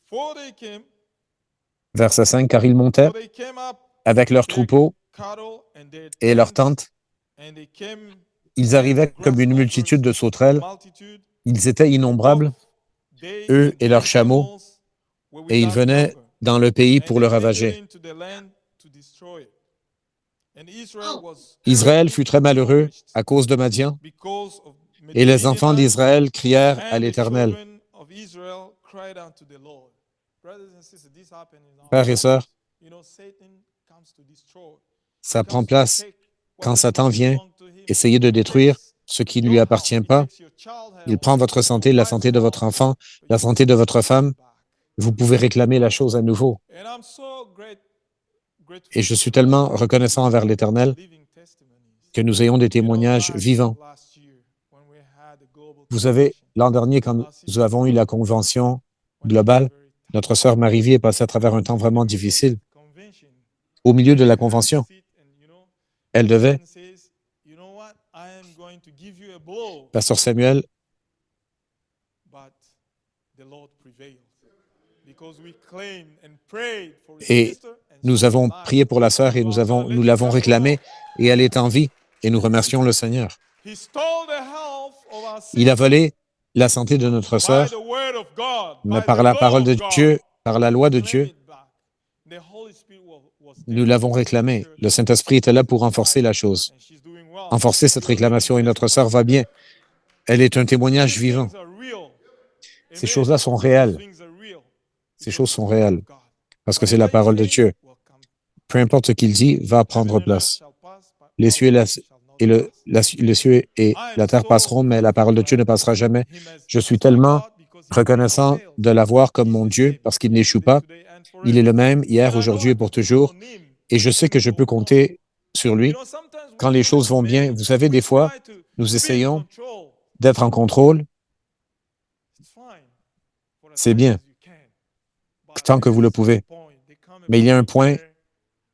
For they came, Verset 5, car ils montaient for they came up avec leurs their troupeaux cattle and their et leurs tents, tentes. and they came Ils arrivaient comme une multitude de sauterelles. multitude, Ils étaient innombrables, they eux and et their leurs chameaux, camels were et ils without venaient number. dans le pays And pour they le entered ravager. into the land to destroy it. And Israel was Israël greatly fut très malheureux discouraged à cause de Madian, because of et les enfants Midianites, d'Israël crièrent à and the l'Éternel. children of Israel cried unto the Lord. Brothers and sisters, this happened in our Frères et lives. sœurs, You know, Satan comes to destroy. ça He prend comes to place take what quand does Satan not vient belong to him. essayer de He détruire takes ce qui ne your lui health, appartient he pas. takes your child Il health, prend votre santé, your la wife's santé de votre health, enfant, but la you santé can de votre restore it femme. back. Vous pouvez réclamer la chose à nouveau. And I'm so grateful Et je to suis the tellement Lord reconnaissant envers l'Éternel living testimonies. que nous ayons des You know, témoignages vivants. last year, when we had the global Vous savez, convention, l'an dernier, quand nous avons eu la convention globale, notre sœur Marie-Vie est passée à travers un temps vraiment difficile. Au milieu de la convention, elle devait a blow, Pasteur Samuel, but the Lord prevailed. Because we claimed and prayed for his et sister, and nous she avons is alive. prié pour la sœur et nous l'avons réclamée et elle est en vie et nous remercions le Seigneur. He stole the health of our Il a sister volé la santé de notre by sœur, the word of God, mais by par the la law parole de of God. Dieu, par la loi de Claim Dieu, it back. The Holy Spirit was nous there l'avons to réclamée. make sure Le that Saint-Esprit était là pour she's renforcer alive la chose, and she's doing well. renforcer cette You are living réclamation et notre sœur testimony. va bien. Elle est un témoignage These vivant. things are real. Ces Amen. choses-là sont These réelles things are real Ces because choses it's sont the word réelles of God. parce que c'est Whatever la he parole de says Dieu. will come. Peu importe ce qu'il dit, va prendre Heaven and earth place. shall pass, but Les my cieux et word la, shall not et pass. les cieux et I am la terre so passeront, mais la parole de Dieu ne grateful passera jamais. to him Je suis as my tellement God because he reconnaissant never fails. de l'avoir comme He's mon the Dieu same parce qu'il yesterday, n'échoue pas. today, and Il forever. est le même hier, And I know aujourd'hui I et pour can count toujours. on him Et je when sais que things je go peux well. compter sur You lui know, sometimes quand we les try choses to vont bien. manage, Vous savez, we des fois, try to nous be in essayons control. d'être en contrôle. It's fine for as C'est much bien, as you can. But tant que vous le there is pouvez. a point, there come a Mais il y a un point point, where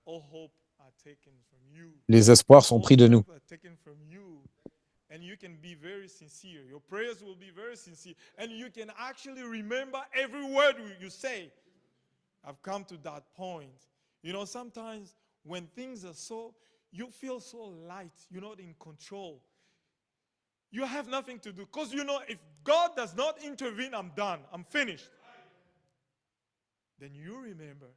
all hope are taken from you. les espoirs sont All pris de nous. strength are taken from you. And you can be very sincere. Your prayers will be very sincere. And you can actually remember every word you say. I've come to that point. You know, sometimes when things are so, you feel so light, you're not in control. You have nothing to do. Because you know, if God does not intervene, I'm done. I'm finished. Then you remember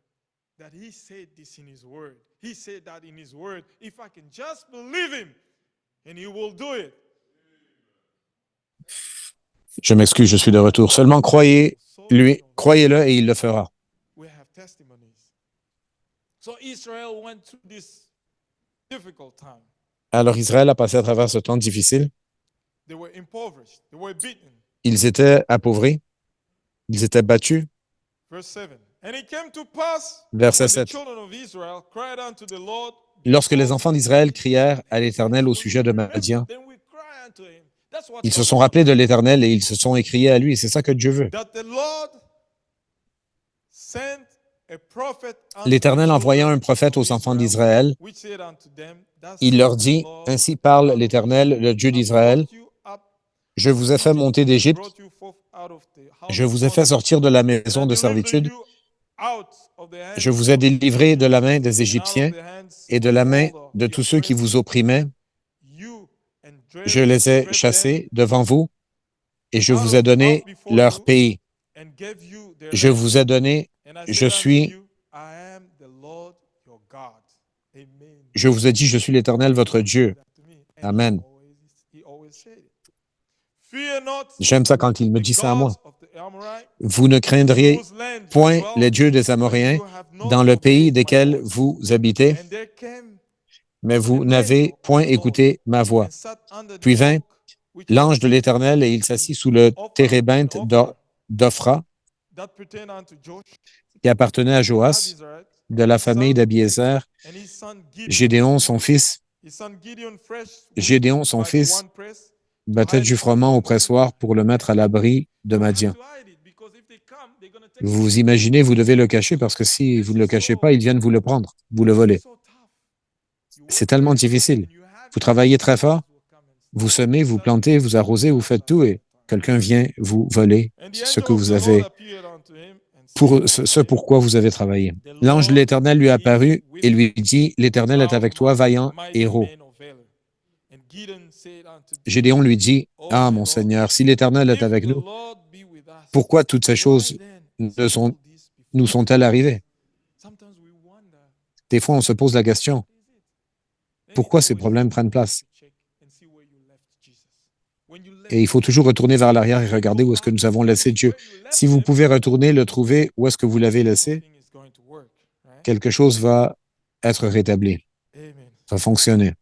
that He said this in His Word. He said that in His Word. If I can just believe Him, and He will do it. Je m'excuse, je suis de retour. Seulement croyez-lui, croyez-le et il le fera. We have testimonies. So Israel went through this difficult time. Alors Israël a passé à travers ce temps difficile. They were impoverished. They were beaten. Ils étaient appauvris. Ils étaient battus. Verse 7. And it came to pass Verset when the 7. children of Israel cried unto the Lord. Lorsque les enfants d'Israël crièrent à l'Éternel au sujet de Madian, Then we cry unto him. That's what ils se God sont wants. rappelés de l'Éternel et ils se sont écriés à lui. Et c'est ça que Dieu veut. That the Lord sent a prophet unto L'Éternel the envoya children un prophète of aux enfants Israel, d'Israël. which said unto them, Thus Il saith leur the dit, Lord ainsi parle God of l'Éternel, Israel, le Dieu I d'Israël. brought you up Je vous ai fait monter d'Égypte. brought you forth out of the house Je of vous ai fait bondage, sortir de la and maison I de delivered servitude. you out of the hands Je vous ai of the délivré de Egyptians la main des and out of Égyptiens the hands et de of la main all de the tous ceux qui oppressed vous opprimaient. you, and Je les ai drive them chassés devant vous et je out vous ai donné before leur you, pays. and gave you their Je land. vous ai donné, And I je said unto suis, you, I am the Lord your God. Amen. je vous ai dit, je suis l'Éternel, votre Dieu. Amen. He always said it. Fear not J'aime ça quand il me the dit ça à moi. gods of the Amorite, Vous ne craindriez whose land you point dwell, les dieux des but Amoréens you have not dans le pays obeyed my desquels voice. vous habitez, And there came mais vous an n'avez angel of point the Lord, écouté ma voix. and sat under the Puis vint oak which l'ange was de l'Éternel et il s'assit sous le térébinthe d'Ophra that pertained unto Josh, qui appartenait à king of Joas Israel, de la famille d'Abiézer. and his son Gideon. Gédéon, son fils, His son Gideon fresh Gédéon, son by the fils, winepress, battait du froment au pressoir pour le mettre à l'abri de you have Madian. to hide it, because if they come, they're going to take Vous it. vous imaginez, vous devez le cacher parce que si vous ne le cachez pas, ils viennent vous le prendre, vous le voler. So tough. You C'est work tellement very hard, difficile. and you have Vous it, travaillez très fort, will come and vous semez, vous plantez, vous arrosez, vous faites tout et quelqu'un vient vous voler And the ce angel que of vous the Lord avez, appeared unto him and pour said, ce pourquoi vous avez travaillé. The L'ange de Lord l'Éternel lui is apparut et with lui dit, l'Éternel est thou avec toi, vaillant mighty héros. man of valor. And Gideon said unto Gédéon lui dit, Oh ah my mon Lord, Seigneur, si l'Éternel est if avec the nous, Lord be with us, pourquoi toutes ces why choses then nous is all this before nous sont-elles arrivées? Sometimes we wonder, Des fois, on se pose la question, what is it? Then pourquoi it's ces always problèmes good prennent place? to check and see where you left Jesus. When you left Et il faut toujours retourner vers l'arrière et regarder où est-ce que nous avons laissé Dieu. Si vous pouvez retourner le trouver, où est-ce que vous l'avez laissé, something is going to work, right? quelque chose va être rétabli, Amen. va fonctionner.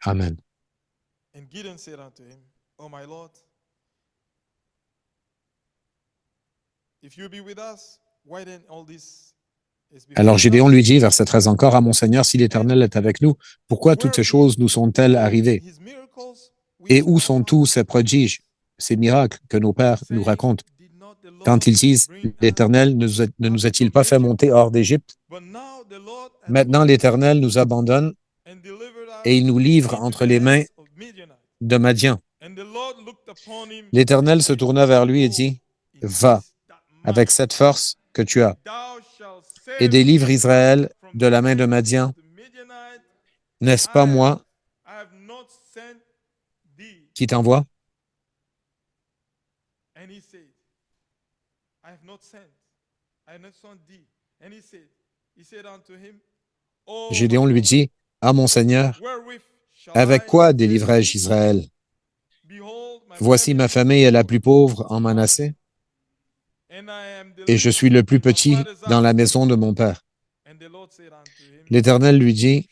Amen. And Gideon said unto him, Oh my Lord, if you be with us, why then all this is before Alors Gédéon us? lui dit, verset 13 encore, à mon Seigneur, si l'Éternel est avec nous, pourquoi toutes ces choses nous sont-elles arrivées? His miracles, Et which où our sont tous ces prodiges, ces miracles que nos pères nous racontent? Quand ils disent, l'Éternel ne nous a-t-il pas fait monter hors d'Égypte? Maintenant l'Éternel nous abandonne et il nous livre entre les mains de Madian. L'Éternel se tourna vers lui et dit, « Va, avec cette force que tu as, et délivre Israël de la main de Madian. N'est-ce pas moi qui t'envoie? » Gédéon lui dit, « Ah, mon Seigneur, avec quoi délivrai-je Israël? Voici ma famille est la plus pauvre en Manassé, et je suis le plus petit dans la maison de mon père. » L'Éternel lui dit,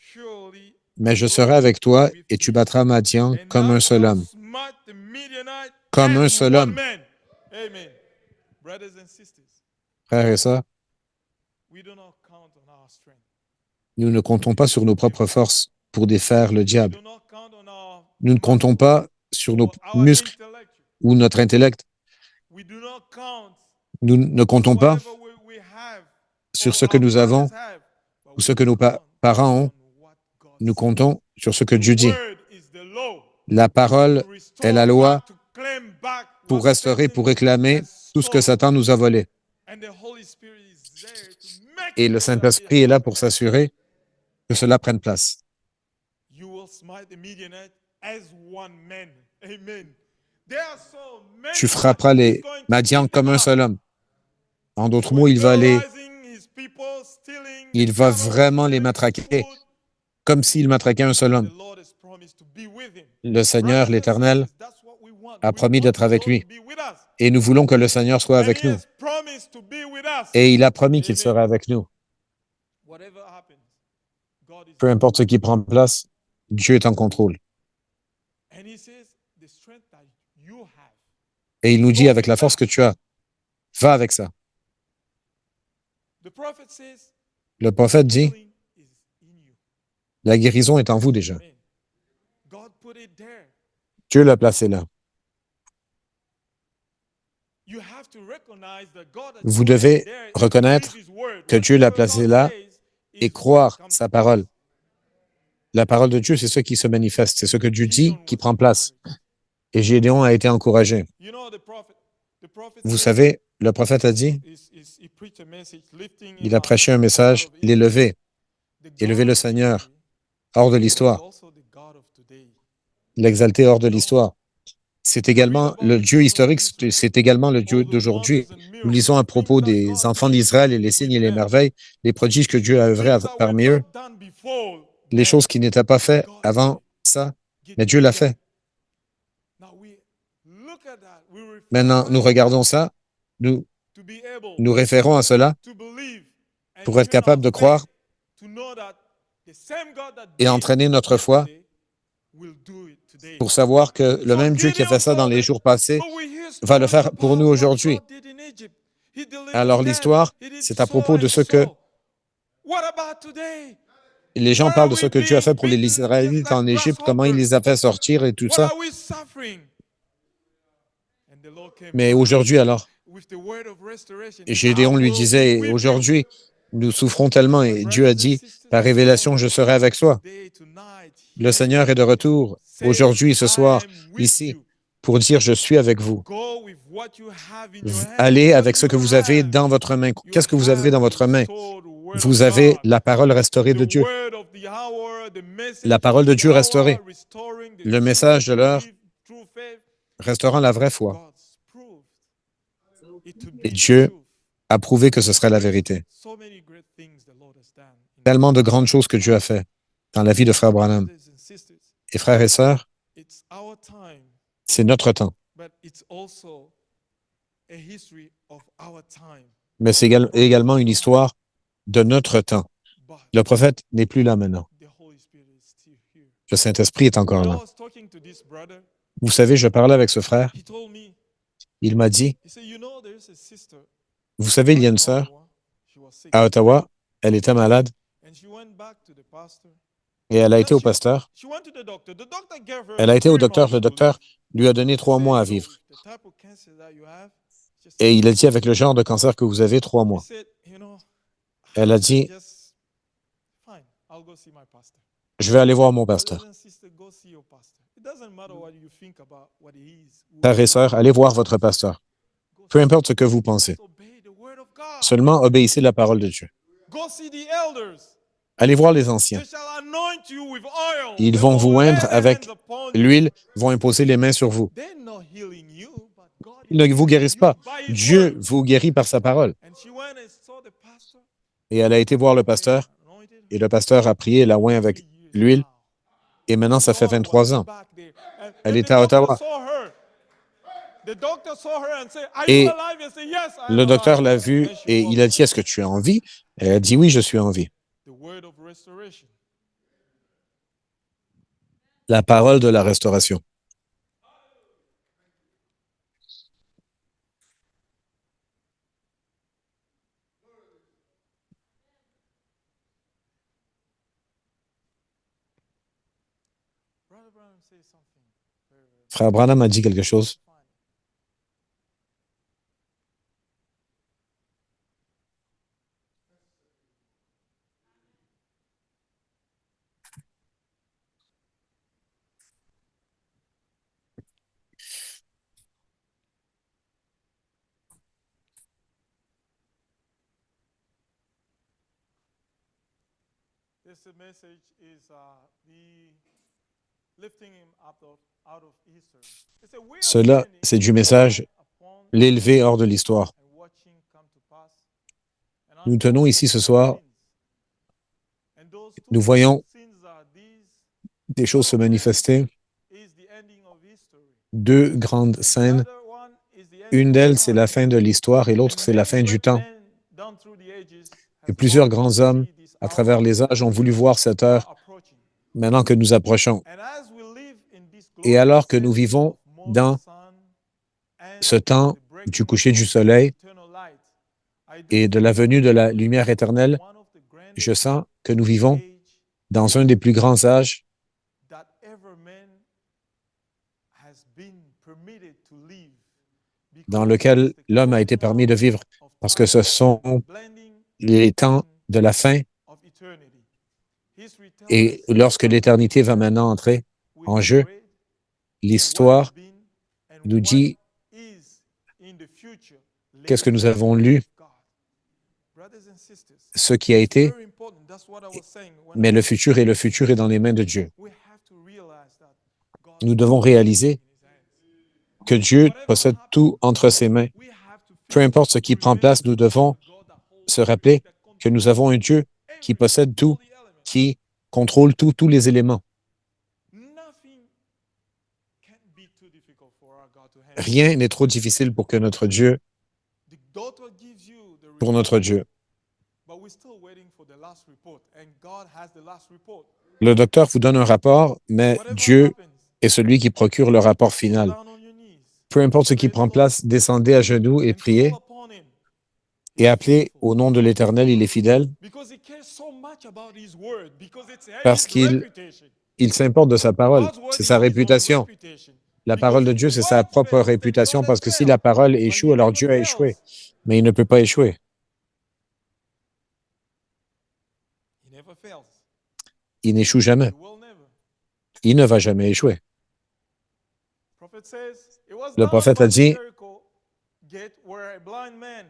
« Mais je serai avec toi, et tu battras Madian comme un seul homme. » Comme un seul homme. Frères et sœurs, nous ne comptons pas sur nos propres forces pour défaire le diable. Nous ne comptons pas sur nos muscles ou notre intellect. Nous ne comptons pas sur ce que nous avons ou ce que nos parents ont. Nous comptons sur ce que Dieu dit. La parole est la loi pour restaurer, pour réclamer tout ce que Satan nous a volé. Et le Saint-Esprit est là pour s'assurer que cela prenne place. Tu frapperas les Madians comme un seul homme. En d'autres mots, il va vraiment les matraquer, comme s'il matraquait un seul homme. Le Seigneur, l'Éternel, a promis d'être avec lui. Et nous voulons que le Seigneur soit avec nous. Et il a promis qu'il serait avec nous. Peu importe ce qui prend place, Dieu est en contrôle. Et il nous dit, avec la force que tu as, va avec ça. Le prophète dit, la guérison est en vous déjà. Dieu l'a placé là. Vous devez reconnaître que Dieu l'a placé là et croire sa parole. La parole de Dieu, c'est ce qui se manifeste, c'est ce que Dieu dit qui prend place. Et Gédéon a été encouragé. Vous savez, le prophète a dit, il a prêché un message, l'élever, élever le Seigneur hors de l'histoire, l'exalter hors de l'histoire. C'est également le Dieu historique, c'est également le Dieu d'aujourd'hui. Nous lisons à propos des enfants d'Israël et les signes et les merveilles, les prodiges que Dieu a œuvrés parmi eux, les choses qui n'étaient pas faites avant ça, mais Dieu l'a fait. Maintenant, nous regardons ça, nous référons à cela pour être capable de croire et entraîner notre foi pour savoir que le même Dieu qui a fait ça dans les jours passés va le faire pour nous aujourd'hui. Alors l'histoire, c'est à propos de ce que les gens parlent de ce que Dieu a fait pour les Israélites en Égypte, comment il les a fait sortir et tout ça. Mais aujourd'hui alors, Gédéon lui disait, aujourd'hui, nous souffrons tellement et Dieu a dit, par révélation, je serai avec toi. Le Seigneur est de retour aujourd'hui, ce soir, ici, pour dire, je suis avec vous. Allez avec ce que vous avez dans votre main. Qu'est-ce que vous avez dans votre main? Vous avez la parole restaurée de Dieu. La parole de Dieu restaurée. Le message de l'heure restaurant la vraie foi. Et Dieu a prouvé que ce serait la vérité. Tellement de grandes choses que Dieu a fait dans la vie de Frère Branham. Et frères et sœurs, c'est notre temps. Mais c'est également une histoire de notre temps. Le prophète n'est plus là maintenant. Le Saint-Esprit est encore là. Vous savez, je parlais avec ce frère. Il m'a dit, vous savez, il y a une sœur à Ottawa, elle était malade et elle a été au pasteur. Elle a été au docteur. Le docteur lui a donné 3 mois à vivre. Et il a dit, avec le genre de cancer que vous avez, 3 mois. Elle a dit, je vais aller voir mon Brothers pasteur. and sisters, go see your pastor. It doesn't matter what you think about what he is. who Frères he et is. sœurs, allez voir votre pasteur. Go Peu see importe ce que vous pensez. Just obey the word of God. Seulement obéissez la parole de Dieu. Go see the elders. Allez voir les anciens. They shall anoint you with oil. Ils They vont will vous lay oindre their avec hands upon you. l'huile, vont imposer les mains sur vous. They're not healing you, but God Ils ne is vous guérissent healing pas. you by His Dieu word. vous guérit par sa parole. And she went and saw the pastor. Et elle a été voir le pasteur, Anointed her. et le pasteur a prié et l'a oint avec 3 years l'huile, now. et maintenant ça fait God was 23 ans. back there. And Elle the était à doctor Ottawa. saw her. The doctor saw her and said, "Are Et you alive?" And said, "Yes, I am le docteur alive." l'a vue And she et il a walked dit, est-ce que tu es en vie? Elle a dit, oui, je suis en vie. the word of restoration. La parole de la restauration. Brother Branham says something very Frère Branham a dit quelque chose. funny. This message is the lifting him out of history. It's a way of Cela, standing c'est du message, upon l'élever hors de l'histoire. and watching come to pass. And Nous tenons ici ce soir, and those two nous voyons sins are these. des choses se manifester, Is the ending of history. deux grandes And the scènes. other one is the ending Une of d'elles, time. c'est la fin de l'histoire et l'autre, And c'est la many fin du great temps. men down through the ages Et has plusieurs longed to grands hommes, see this à hour travers les âges, ont voulu voir cette heure approaching. maintenant que nous approchons. And as we live in this Et alors que glorious nous vivons sense of morning dans sun and ce temps the breaking du coucher du of soleil eternal light, I do et de feel la venue de la that lumière éternelle, one of the grandest je sens que nous vivons age dans un des plus grands âges that ever man has been permitted to live, dans because lequel it's the l'homme a été coming permis de out vivre, of parce que time ce sont and blending les temps de la fin. of eternity. History tells Et us lorsque l'éternité va maintenant entrer we en have jeu, read what l'histoire has been and nous what dit is in the future qu'est-ce que laid nous avons lu, with God. Brothers and sisters, ce qui a it's été, very important. That's what I was saying when mais I le was- futur et le futur est dans les mains de Dieu. we have to realize that God Nous devons réaliser in His hands. que Dieu Whatever possède happens, tout entre ses mains. we have to Peu feel importe ce qui to prend place, nous remember devons the God that holds se rappeler everything, that que nous controls avons un Dieu qui everything, possède tout, all the elements. qui contrôle tout, tous les éléments. Nothing can be too difficult for our God to handle. Rien n'est trop difficile pour que notre Dieu, The doctor gives you the pour report, notre Dieu. but we're still waiting for the last report, and God has the last report. Le docteur vous donne un rapport, mais Whatever Dieu happens, est celui qui procure le rapport go final. down on your knees Peu importe ce qui Praise prend the place, descendez à genoux et and priez call upon Him. et He's appelez faithful, au nom de l'Éternel, il est fidèle, because He cares so much about His word, because it's parce His qu'il reputation. il s'importe de sa parole. God's word C'est is sa His own réputation. reputation. La Because parole de if Dieu, His c'est sa word propre fails, then réputation, God parce has que si failed. la parole But He échoue, alors never Dieu a échoué. fails. Mais il ne peut pas échouer. He never fails. Il n'échoue jamais. He will never. Il ne va jamais échouer. Prophet says, it was Le down prophète a by the dit, Jericho gate where a blind man,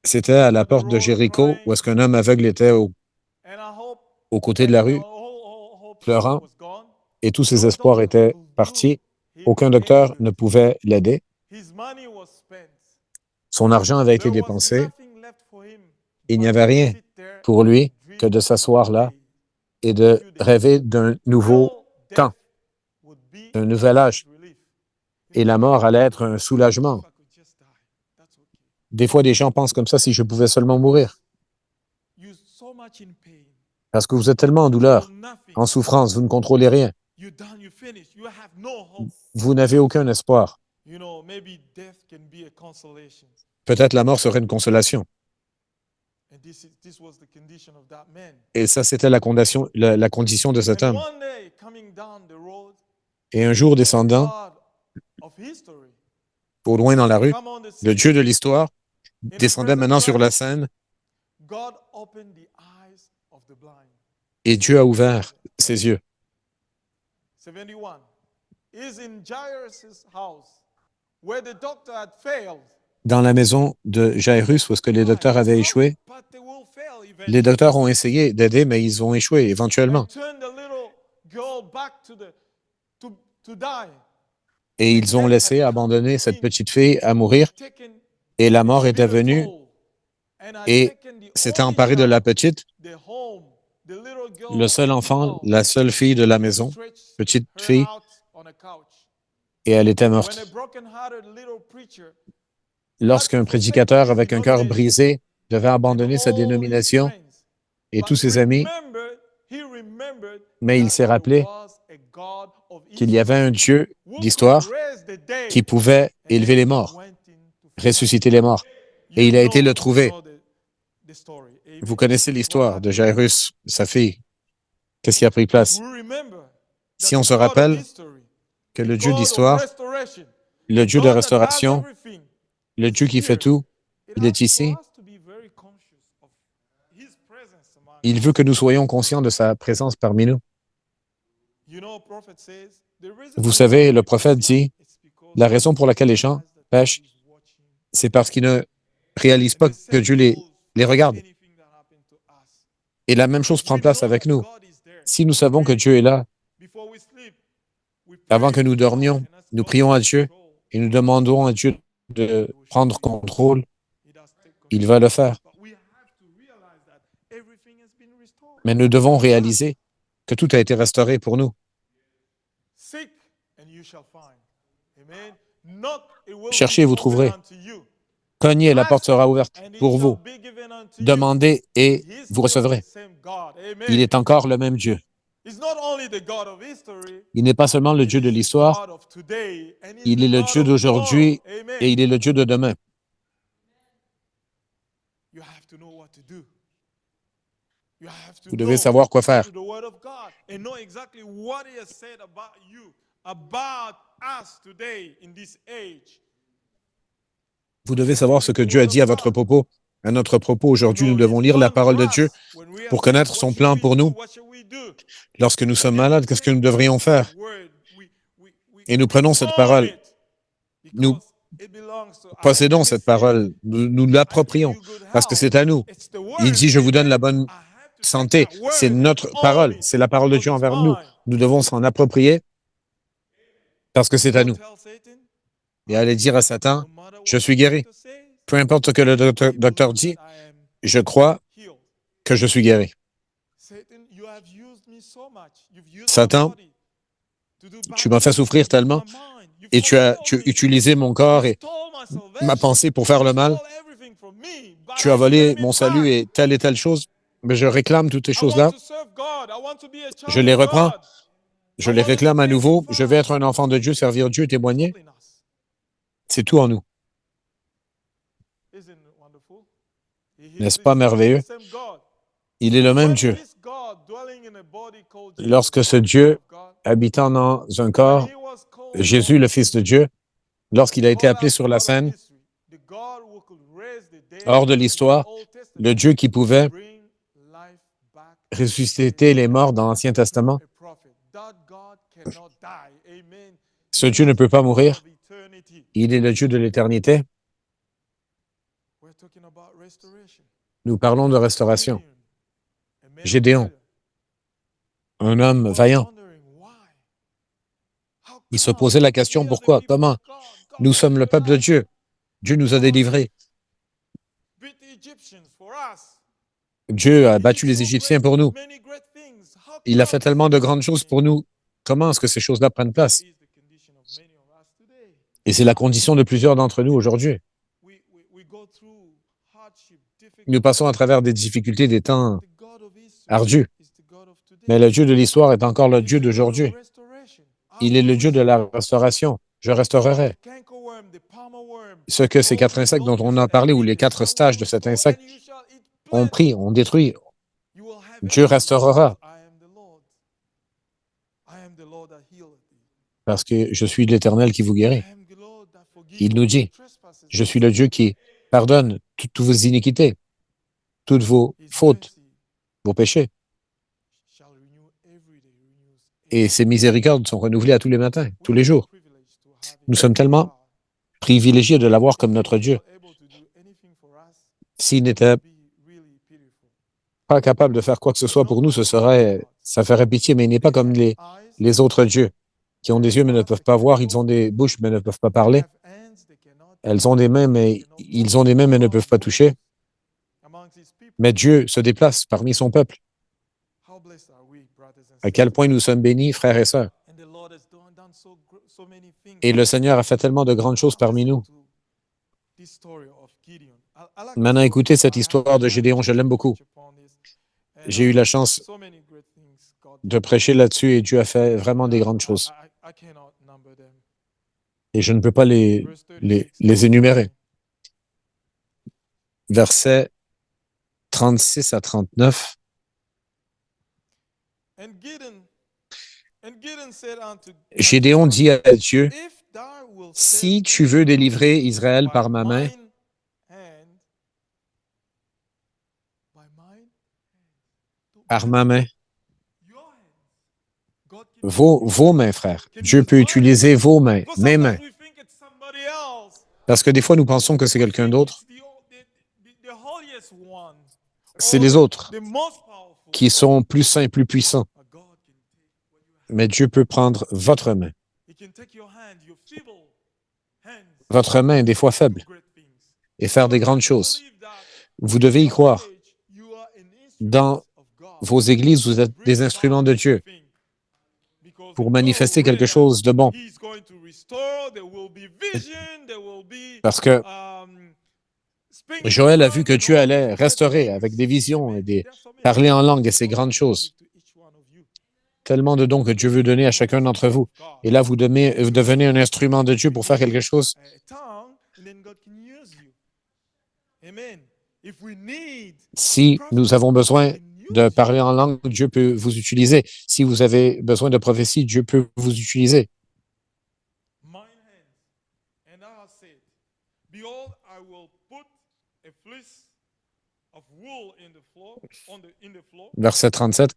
c'était à la porte de Jéricho où est-ce qu'un homme aveugle était and I hope aux côtés de la rue, hope pleurant, was gone. et tous ses No espoirs doctor étaient could do partis. him Aucun docteur any ne good. pouvait l'aider. His money was spent. Son argent avait été There was dépensé. nothing left for him Il n'y but avait to rien sit there pour lui and dream que de s'asseoir of là days, et de few days. rêver d'un nouveau Till temps, death would be d'un nouvel âge. his relief. Et la mort allait être un soulagement. If I could just die, that's okay. Des fois, des gens pensent comme ça, si je pouvais seulement mourir. You're so much in pain. Parce que vous êtes tellement en douleur, Control nothing. en souffrance, vous ne contrôlez rien. You're done, you finished. You have no hope. Vous n'avez aucun espoir. You know, maybe death can be a consolation. Peut-être la mort serait une consolation. And this was the condition of that man. Et ça, c'était la condition de cet And homme. one day, coming down the road, Et un jour, descendant, God of history, au loin dans la rue, come on the le scene. Dieu de l'histoire In the descendait present maintenant sur la life, scène God opened the eyes of the blind. et Dieu a ouvert ses yeux. 71 is in Jairus' house where the doctor had failed. Dans la maison de Jairus, où est-ce que les docteurs avaient échoué, But they will fail les eventually. docteurs ont essayé d'aider, mais ils ont échoué And éventuellement. turn the little girl back to die. Et ils ont laissé abandonner cette petite fille à mourir, et la mort était venue et s'était emparée de la petite, le seul enfant, la seule fille de la maison, petite fille, et elle était morte. Lorsqu'un prédicateur avec un cœur brisé devait abandonner sa dénomination et tous ses amis, mais il s'est rappelé qu'il y avait un Dieu d'histoire qui pouvait élever les morts, ressusciter les morts. Et il a été le trouver. Vous connaissez l'histoire de Jairus, sa fille. Qu'est-ce qui a pris place? Si on se rappelle que le Dieu d'histoire, le Dieu de restauration, le Dieu qui fait tout, il est ici. Il veut que nous soyons conscients de sa présence parmi nous. Vous savez, le prophète dit, la raison pour laquelle les gens pêchent, c'est parce qu'ils ne réalisent pas que Dieu les regarde. Et la même chose prend place avec nous. Si nous savons que Dieu est là, avant que nous dormions, nous prions à Dieu et nous demandons à Dieu de prendre contrôle, il va le faire. Mais nous devons réaliser que tout a été restauré pour nous. Cherchez et vous trouverez. Cognez, la porte sera ouverte pour vous. Demandez et vous recevrez. Il est encore le même Dieu. Il n'est pas seulement le Dieu de l'histoire, il est le Dieu d'aujourd'hui et il est le Dieu de demain. Vous devez savoir quoi faire. Vous devez savoir ce que Dieu a dit à votre propos. À notre propos, aujourd'hui, nous devons lire la parole de Dieu pour connaître son plan pour nous. Lorsque nous sommes malades, qu'est-ce que nous devrions faire? Et nous prenons cette parole. Nous possédons cette parole. Nous l'approprions parce que c'est à nous. Il dit, je vous donne la bonne santé. C'est notre parole. C'est la parole de Dieu envers nous. Nous devons s'en approprier parce que c'est à nous. Et aller dire à Satan, je suis guéri. Peu importe ce que le docteur dit, je crois que je suis guéri. Satan, tu m'as fait souffrir tellement et tu as utilisé mon corps et ma pensée pour faire le mal. Tu as volé mon salut et telle chose. Mais je réclame toutes ces choses-là. Je les reprends. Je les réclame à nouveau. Je vais être un enfant de Dieu, servir Dieu, témoigner. C'est tout en nous. N'est-ce pas merveilleux? Il est le même Dieu. Lorsque ce Dieu, habitant dans un corps, Jésus, le Fils de Dieu, lorsqu'il a été appelé sur la scène, hors de l'histoire, le Dieu qui pouvait ressusciter les morts dans l'Ancien Testament, ce Dieu ne peut pas mourir. Il est le Dieu de l'éternité. Nous parlons de restauration. Gédéon, un homme vaillant, il se posait la question, pourquoi, comment? Nous sommes le peuple de Dieu. Dieu nous a délivrés. Dieu a battu les Égyptiens pour nous. Il a fait tellement de grandes choses pour nous. Comment est-ce que ces choses-là prennent place? Et c'est la condition de plusieurs d'entre nous aujourd'hui. Nous passons à travers des difficultés, des temps ardus. Mais le Dieu de l'histoire est encore le Dieu d'aujourd'hui. Il est le Dieu de la restauration. Je restaurerai. Ce que ces 4 insectes dont on a parlé, ou les 4 stages de cet insecte, ont pris, ont détruit, Dieu restaurera. Parce que je suis l'Éternel qui vous guérit. Il nous dit, je suis le Dieu qui pardonne toutes vos iniquités, toutes vos fautes, vos péchés. Et ses miséricordes sont renouvelées à tous les matins, tous les jours. Nous sommes tellement privilégiés de l'avoir comme notre Dieu. S'il n'était pas capable de faire quoi que ce soit pour nous, ça ferait pitié, mais il n'est pas comme les autres dieux qui ont des yeux mais ne peuvent pas voir, ils ont des bouches mais ne peuvent pas parler, ils ont des mains mais ne peuvent pas toucher. Mais Dieu se déplace parmi son peuple. À quel point nous sommes bénis, frères et sœurs. Et le Seigneur a fait tellement de grandes choses parmi nous. Maintenant, écoutez cette histoire de Gédéon, je l'aime beaucoup. J'ai eu la chance de prêcher là-dessus et Dieu a fait vraiment des grandes choses. Et je ne peux pas les énumérer. Versets 36 à 39. Gédéon dit à Dieu, « Si tu veux délivrer Israël par ma main, vos mains, frère. Dieu peut utiliser vos mains, mes mains. Parce que des fois, nous pensons que c'est quelqu'un d'autre. C'est les autres qui sont plus saints, plus puissants. Mais Dieu peut prendre votre main. Votre main, des fois faible, et faire des grandes choses. Vous devez y croire. Dans vos églises, vous êtes des instruments de Dieu pour manifester quelque chose de bon. Parce que Joël a vu que Dieu allait restaurer avec des visions et parler en langue et ces grandes choses. Tellement de dons que Dieu veut donner à chacun d'entre vous. Et là, vous devenez un instrument de Dieu pour faire quelque chose. Si nous avons besoin de parler en langue, Dieu peut vous utiliser. Si vous avez besoin de prophétie, Dieu peut vous utiliser. Verset 37.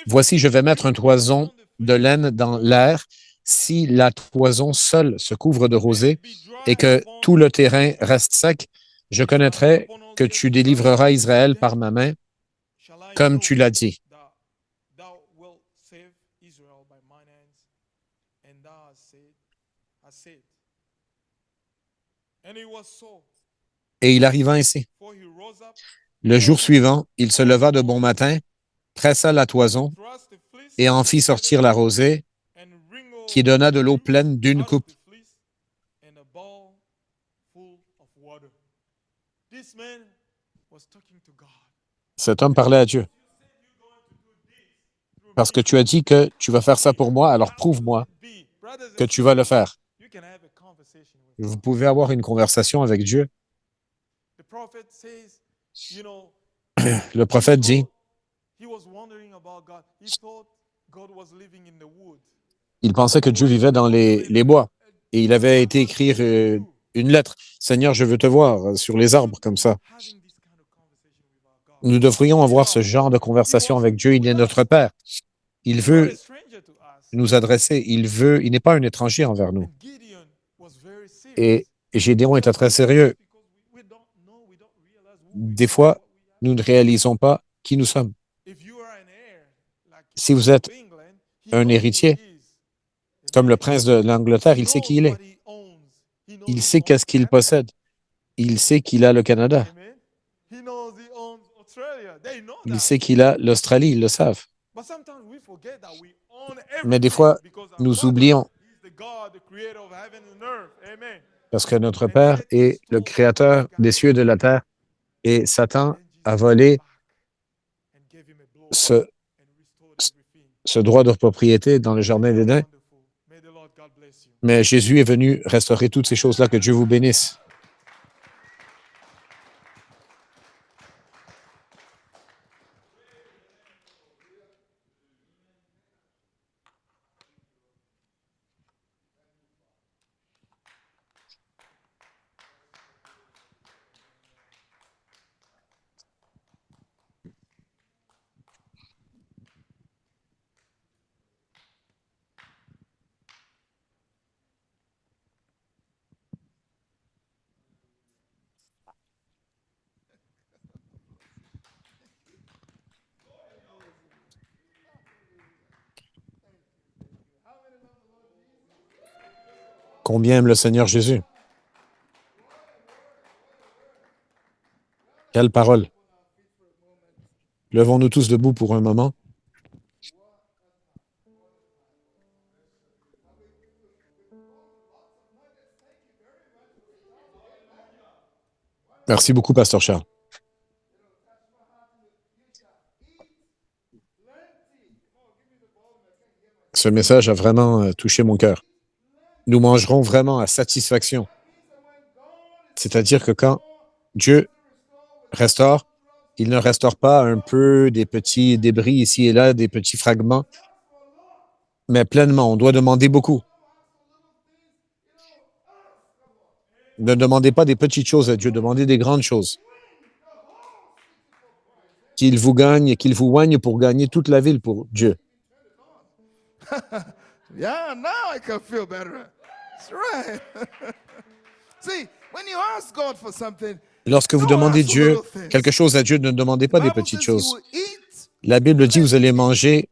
Voici, je vais mettre un toison de laine dans l'air. Si la toison seule se couvre de rosée et que tout le terrain reste sec, je connaîtrai que tu délivreras Israël par ma main, comme tu l'as dit. Et il arriva ainsi. Le jour suivant, il se leva de bon matin, pressa la toison et en fit sortir la rosée, qui donna de l'eau pleine d'une coupe. Cet homme parlait à Dieu. Parce que tu as dit que tu vas faire ça pour moi, alors prouve-moi que tu vas le faire. Vous pouvez avoir une conversation avec Dieu. Le prophète dit, il pensait que Dieu vivait dans les bois et il avait été écrire une lettre. Seigneur, je veux te voir sur les arbres comme ça. Nous devrions avoir ce genre de conversation avec Dieu. Il est notre Père. Il veut nous adresser. Il n'est pas un étranger envers nous. Et Gédéon était très sérieux. Des fois, nous ne réalisons pas qui nous sommes. Si vous êtes un héritier, comme le prince de l'Angleterre, il sait qui il est. Il sait qu'est-ce qu'il possède. Il sait qu'il a le Canada. Il sait qu'il a l'Australie, ils le savent. Mais des fois, nous oublions parce que notre Père est le créateur des cieux et de la terre et Satan a volé ce droit de propriété dans le jardin d'Éden. Mais Jésus est venu restaurer toutes ces choses-là. Que Dieu vous bénisse. Combien aime le Seigneur Jésus? Quelle parole! Levons-nous tous debout pour un moment. Merci beaucoup, Pasteur Charles. Ce message a vraiment touché mon cœur. Nous mangerons vraiment à satisfaction. C'est-à-dire que quand Dieu restaure, il ne restaure pas un peu des petits débris ici et là, des petits fragments, mais pleinement. On doit demander beaucoup. Ne demandez pas des petites choses à Dieu, demandez des grandes choses. Qu'il vous gagne et qu'il vous oigne pour gagner toute la ville pour Dieu. Yeah, now I can feel better. That's right. See, when you ask God for something, Lorsque vous don't demandez ask for Dieu little things. quelque chose à Dieu, ne demandez pas The des Bible petites says you choses. will eat. La Bible dit vous allez manger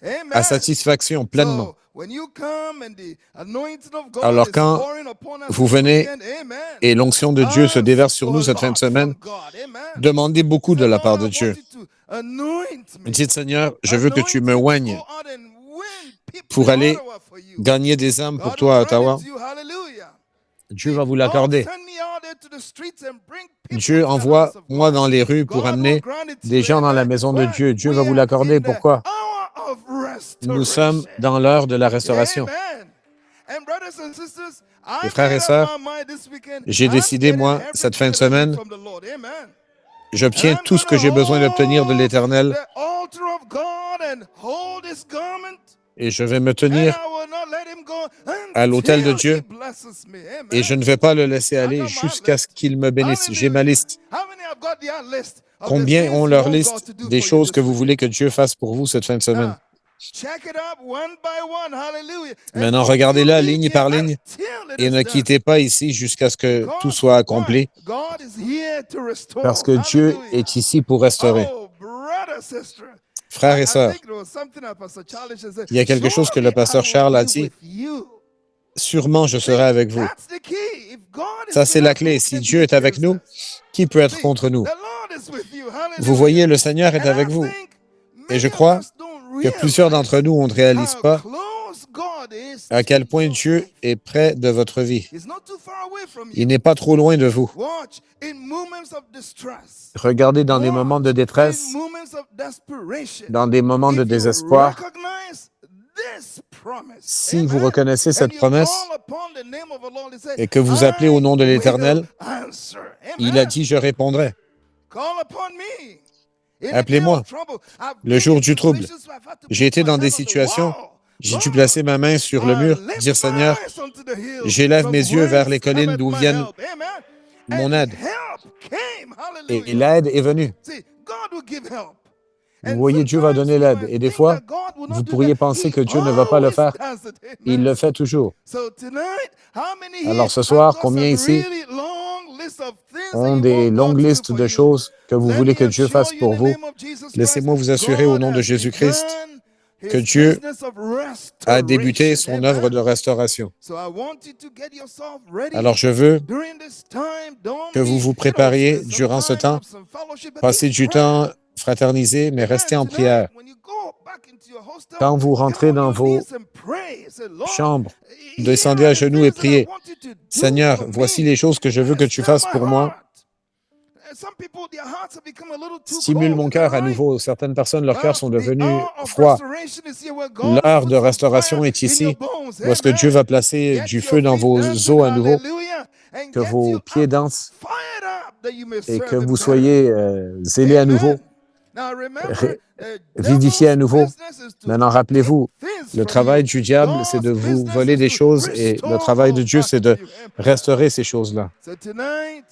Amen. à satisfaction, pleinement. So, when you come and the anointing of God Alors is quand pouring upon us vous this venez weekend, amen. et l'onction de Dieu se Ask déverse sur for nous a cette fin lot de semaine, from God, amen. demandez beaucoup de Say, la Lord, part I de want Dieu. you to anoint me. Dites, Seigneur, je veux que tu me Anoint me to oignes go out and win people pour in aller Ottawa for you. gagner des âmes pour God toi à will grant Ottawa. it to you. Hallelujah. Dieu va vous Lord, l'accorder. send me out there to the streets and bring people Dieu to the house envoie of moi God. dans les rues pour God will amener grant it to des you, gens dans la amen. maison de Why? Dieu. Dieu We va vous are l'accorder. in the Pourquoi? hour of Nous sommes restoration. dans l'heure de la restauration. Amen. And brothers and sisters, I Et frères et made up sœurs, my mind this weekend. j'ai I'm décidé, getting moi, cette fin de everything that I need semaine, from the Lord. Amen. j'obtiens I'm tout ce que gonna j'ai besoin d'obtenir de hold l'Éternel the altar of God and hold his garment, et je vais me and tenir I will not let him go à l'autel de until he Dieu blesses me. et je Amen. ne vais pas le laisser I aller got my jusqu'à ce list. qu'il me bénisse. J'ai ma Hallelujah. liste. How many have got their list of the Combien things ont you leur want God liste to do des for you choses que this vous week? voulez que Dieu fasse pour vous cette fin de semaine? Now, check it up one by one. Hallelujah. And Maintenant, don't you regardez-la leave ligne here par ligne until it et is ne done. quittez pas ici jusqu'à ce que tout Because soit why? accompli God is here to restore. parce que Dieu Hallelujah. est ici pour restaurer. Oh, brother, sister. Frères et I sœurs, think there was something that Pastor Charlie said. il y a quelque chose que Surely le I pasteur will Charles a be dit, with you. sûrement je serai See, avec vous. that's the key. If God is Ça, c'est with la us, clé. who Si can Dieu be est avec against nous, us? qui peut être See, contre nous? the Lord is with you. Vous voyez, Hallelujah. le Seigneur est And avec I vous. think Et je many of crois us don't que plusieurs d'entre realize nous, on ne réalise how pas close God is à to quel point your Dieu life. est près de votre vie. He's not too far away from Il you. n'est pas trop loin de vous. Watch in moments of distress. Regardez dans des moments de Watch détresse, in moments of desperation. dans des moments de If you désespoir. recognize this promise, Si vous amen, reconnaissez cette and you promesse call upon the name of the Lord and say, et que vous appelez au nom de I will l'Éternel, answer. il a Amen. dit, je répondrai. Call upon me. In the day Appelez-moi. of trouble, I've Le been jour in du trouble. situations where I've had to J'ai put été my dans hand des on the situations, wall. j'ai dû Lord, placer ma main sur le I mur, lift dire, my Seigneur, eyes unto the hills j'élève from mes yeux vers les whence collines cometh d'où my viennent help. Amen. mon And aide. help came. Et Hallelujah. l'aide est venue. See, God will give help. Vous And voyez, Dieu va sometimes donner we l'aide. might Et des think fois, that God will not vous do pourriez that. penser He que Dieu ne va pas le always faire. does it. Il Amen. le fait toujours. So tonight, how many here Alors ce have soir, got combien some ici really long list of things that ont you des want longues God to do listes for de you? choses que vous Let voulez me que Dieu assure fasse you in pour the vous? name of Jesus Christ, Laissez-moi vous assurer au God nom de has Jésus-Christ begun que his Dieu business of a débuté restoration. son œuvre de Amen. restauration. So I want you to get yourself ready Alors je veux during this time. Don't que vous be, vous prépariez spend some durant ce time, temps, have some fellowship, but passez keep du praying. temps fraternisé, mais Amen. restez en Tonight, prière. when you go back into your hostel, Quand vous get rentrez on dans your vos knees and pray. Say, Lord, chambres, here descendez are à the genoux et things that I priez. want you to do Seigneur, for voici me. les choses que je veux que tu Stir fasses my pour moi. heart. Some people, their hearts have become a little too Stimule cold. mon Is that cœur à right? nouveau. Certaines personnes, leurs cœurs sont The devenus hour of froids. restoration is here where God will L'heure put de some restauration fire est in your ici, bones. où est-ce que Dieu Amen. va placer Get du your feu dans feet vos dancing, os à nouveau, hallelujah, and que get vos you pieds up, dansent fired up, that you may et que serve Him vous better. soyez zélés à nouveau, Amen. Now remember, the vivifiés à devil's nouveau. business is to Maintenant, take rappelez-vous, things le from travail you. du diable, c'est de God's vous business voler is des to choses et le travail de restore Dieu, c'est back de to you. Amen. restaurer ces choses-là. So tonight,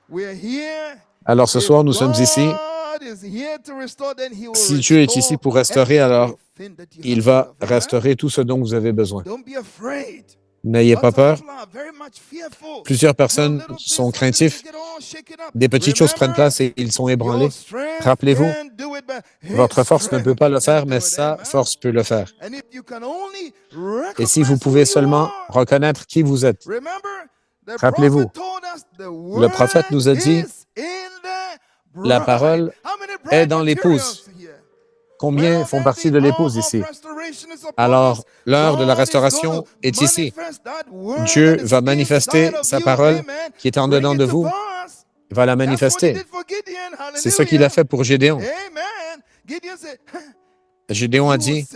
we're here. Alors ce If soir, nous sommes ici. God is here to restore, then He will Si Dieu est ici restore pour restaurer, alors everything that you il have va need of. Amen. restaurer tout ce dont vous avez besoin. Don't be afraid. N'ayez pas Lots of peur. people are very much fearful. Plusieurs You know, personnes little sont things happen and they craintifs. get all shaken up. Des petites choses prennent Remember, place et ils sont your ébranlés. strength Rappelez-vous, can't do it Votre force ne peut pas le faire, mais sa force peut le faire. Et si vous pouvez seulement reconnaître qui vous êtes, rappelez-vous, le prophète nous a dit, la parole est dans l'épouse. Combien font partie de l'épouse ici? Alors, l'heure de la restauration est ici. Dieu va manifester sa parole qui est en dedans de vous. Il va la manifester. C'est ce qu'il a fait pour Gédéon. Gédéon a dit,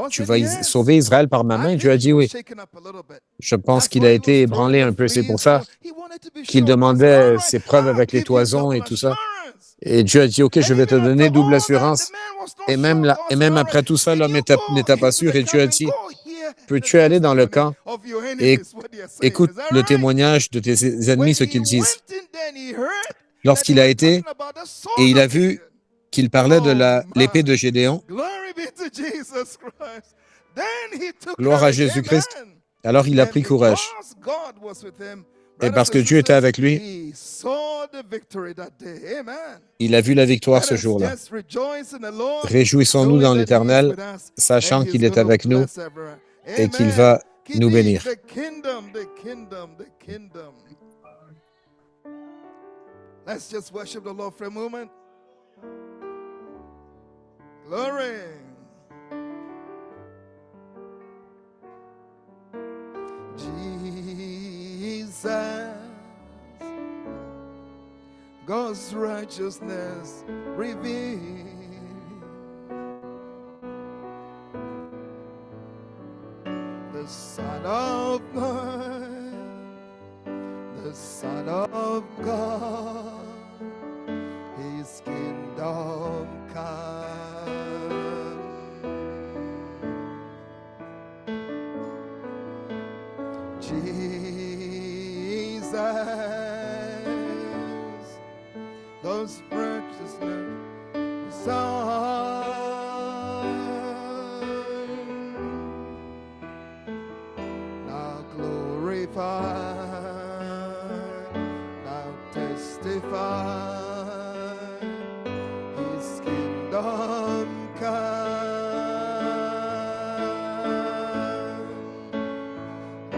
tu vas sauver Israël par ma main? Dieu a dit oui. Je pense qu'il a été ébranlé un peu, c'est pour ça qu'il demandait ses preuves avec les toisons et tout ça. Et Dieu a dit, OK, je vais te donner double assurance. Et même après tout ça, l'homme n'était pas sûr. Et Dieu a dit, peux-tu aller dans le camp et écoute le témoignage de tes ennemis, ce qu'ils disent. Lorsqu'il a été, et il a vu qu'il parlait de l'épée de Gédéon, gloire à Jésus-Christ, alors il a pris courage. Et parce que Dieu était avec lui, il a vu la victoire ce jour-là. Réjouissons-nous dans l'Éternel, sachant qu'il est avec nous et qu'il va nous bénir. Let's just worship the Lord for a moment. Glory. Jesus, God's righteousness revealed. The Son of Man, the Son of God, His kingdom come. Jesus, God's righteousness, Son. Now glorify, now testify, His kingdom come.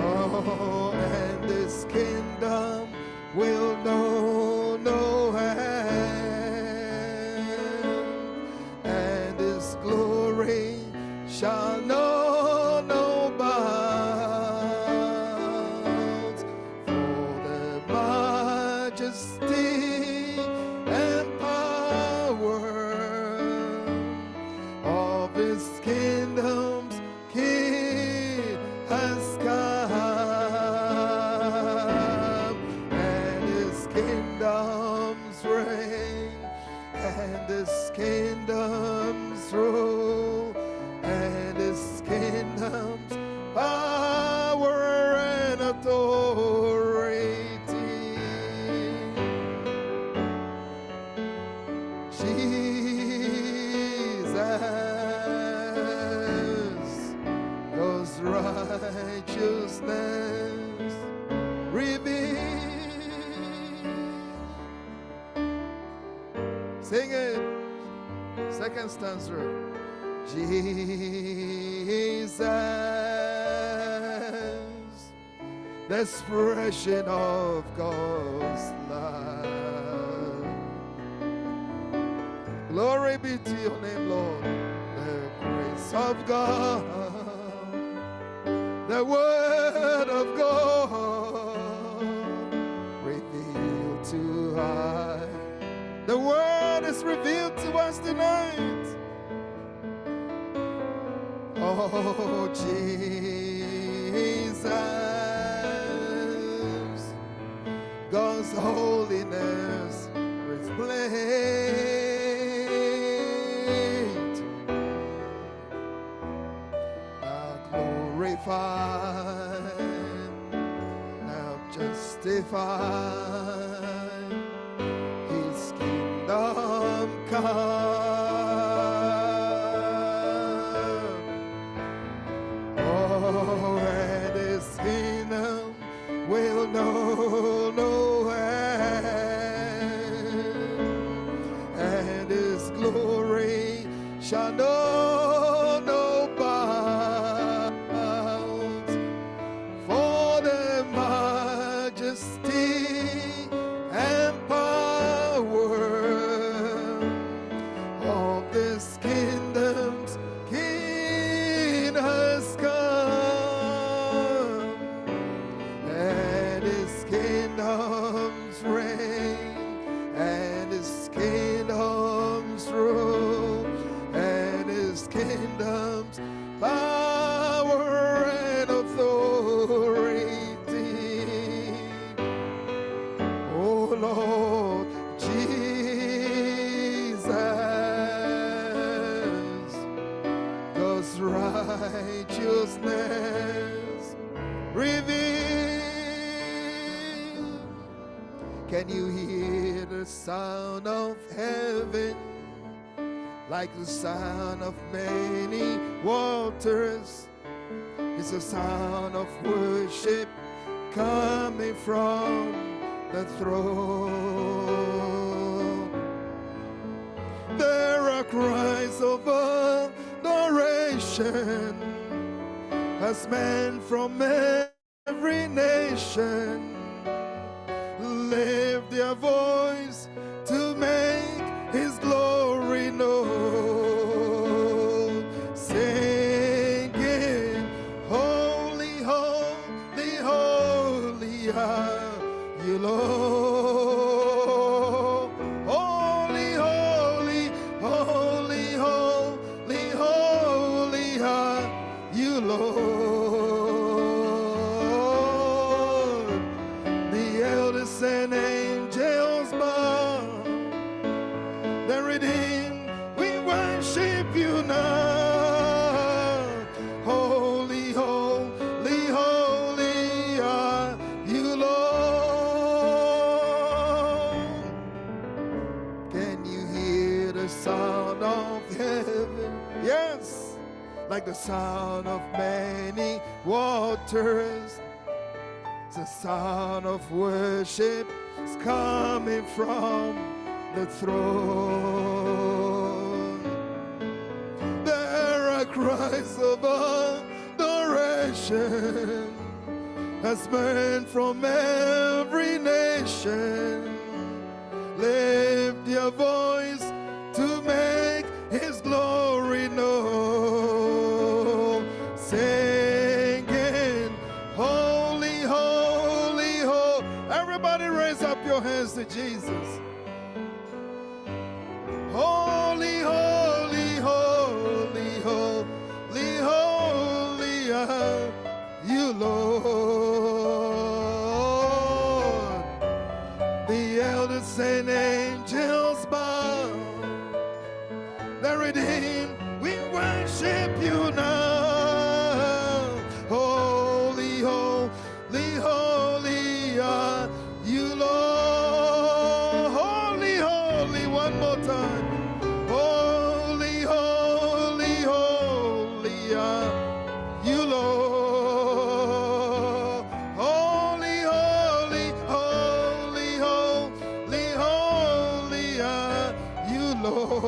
Oh, and this kingdom will know no end, and His glory shall know no bounds. For the majesty and power of His kingdom's King has come, and His kingdom's reign, and His kingdom's rule, and His kingdom's power and authority. Jesus, God's righteousness revealed. Sing it. Second stanza. Jesus, the expression of God's love. Glory be to your name, Lord. The grace of God, the word of God, revealed to us. The word is revealed to us tonight. Oh, Jesus, God's holiness displayed. Now glorified, now justified, His kingdom come. Oh, and His kingdom will know no end, and shall know no bounds, for the majesty and power of this kingdom's King has come, and his kingdom's reign, and his kingdom's rule, and his kingdom's power and authority. Oh Lord Jesus, God's righteousness revealed. Can you hear the sound of heaven, like the sound of many waters? It's the sound of worship coming from the throne. There are cries of adoration as men from every nation lift their voice to make his glory known, singing, holy, holy, holy are you, Lord. Holy, holy, holy, holy, holy are you, Lord. The elders and angels bow, the redeemed, we worship you now. Holy, holy, holy are you, Lord. Can you hear the sound of heaven? Yes, like the sound of many waters. The sound of worship is coming from the throne. There are cries of adoration as men from every nation lift their voice to make his glory known, singing, holy, holy, holy. Everybody raise up your hands to Jesus. Holy, holy, holy, holy, holy are you, Lord. The elders and angels bow, the redeemed, we worship you now. Holy, holy, holy are you, Lord. Holy, holy, one more time. Holy, holy, holy are you, Lord. Holy, holy, holy, holy, holy are you, Lord.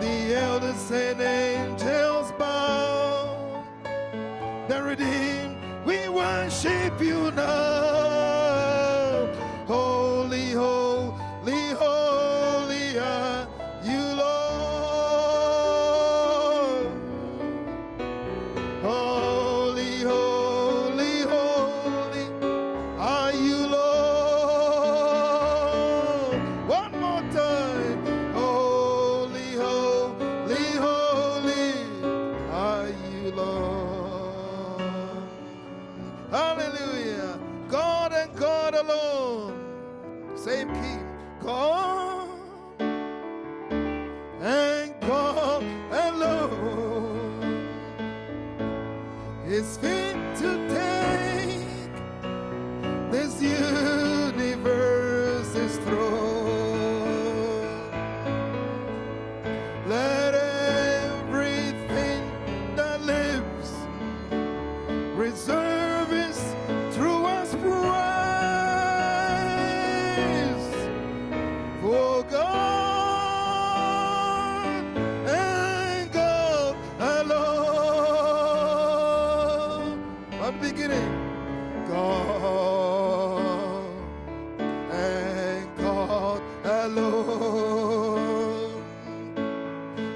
The elders and angels bow, the redeemed, we worship you now. Holy, holy, holy are you, Lord. Holy, holy, holy are you, Lord. One more time. Holy, holy, holy are you, Lord. Hallelujah. God and God alone. Same key. God and God alone is fit to take this universe's throne. Let everything that lives reserve his truest praise. For God from the beginning. God and God alone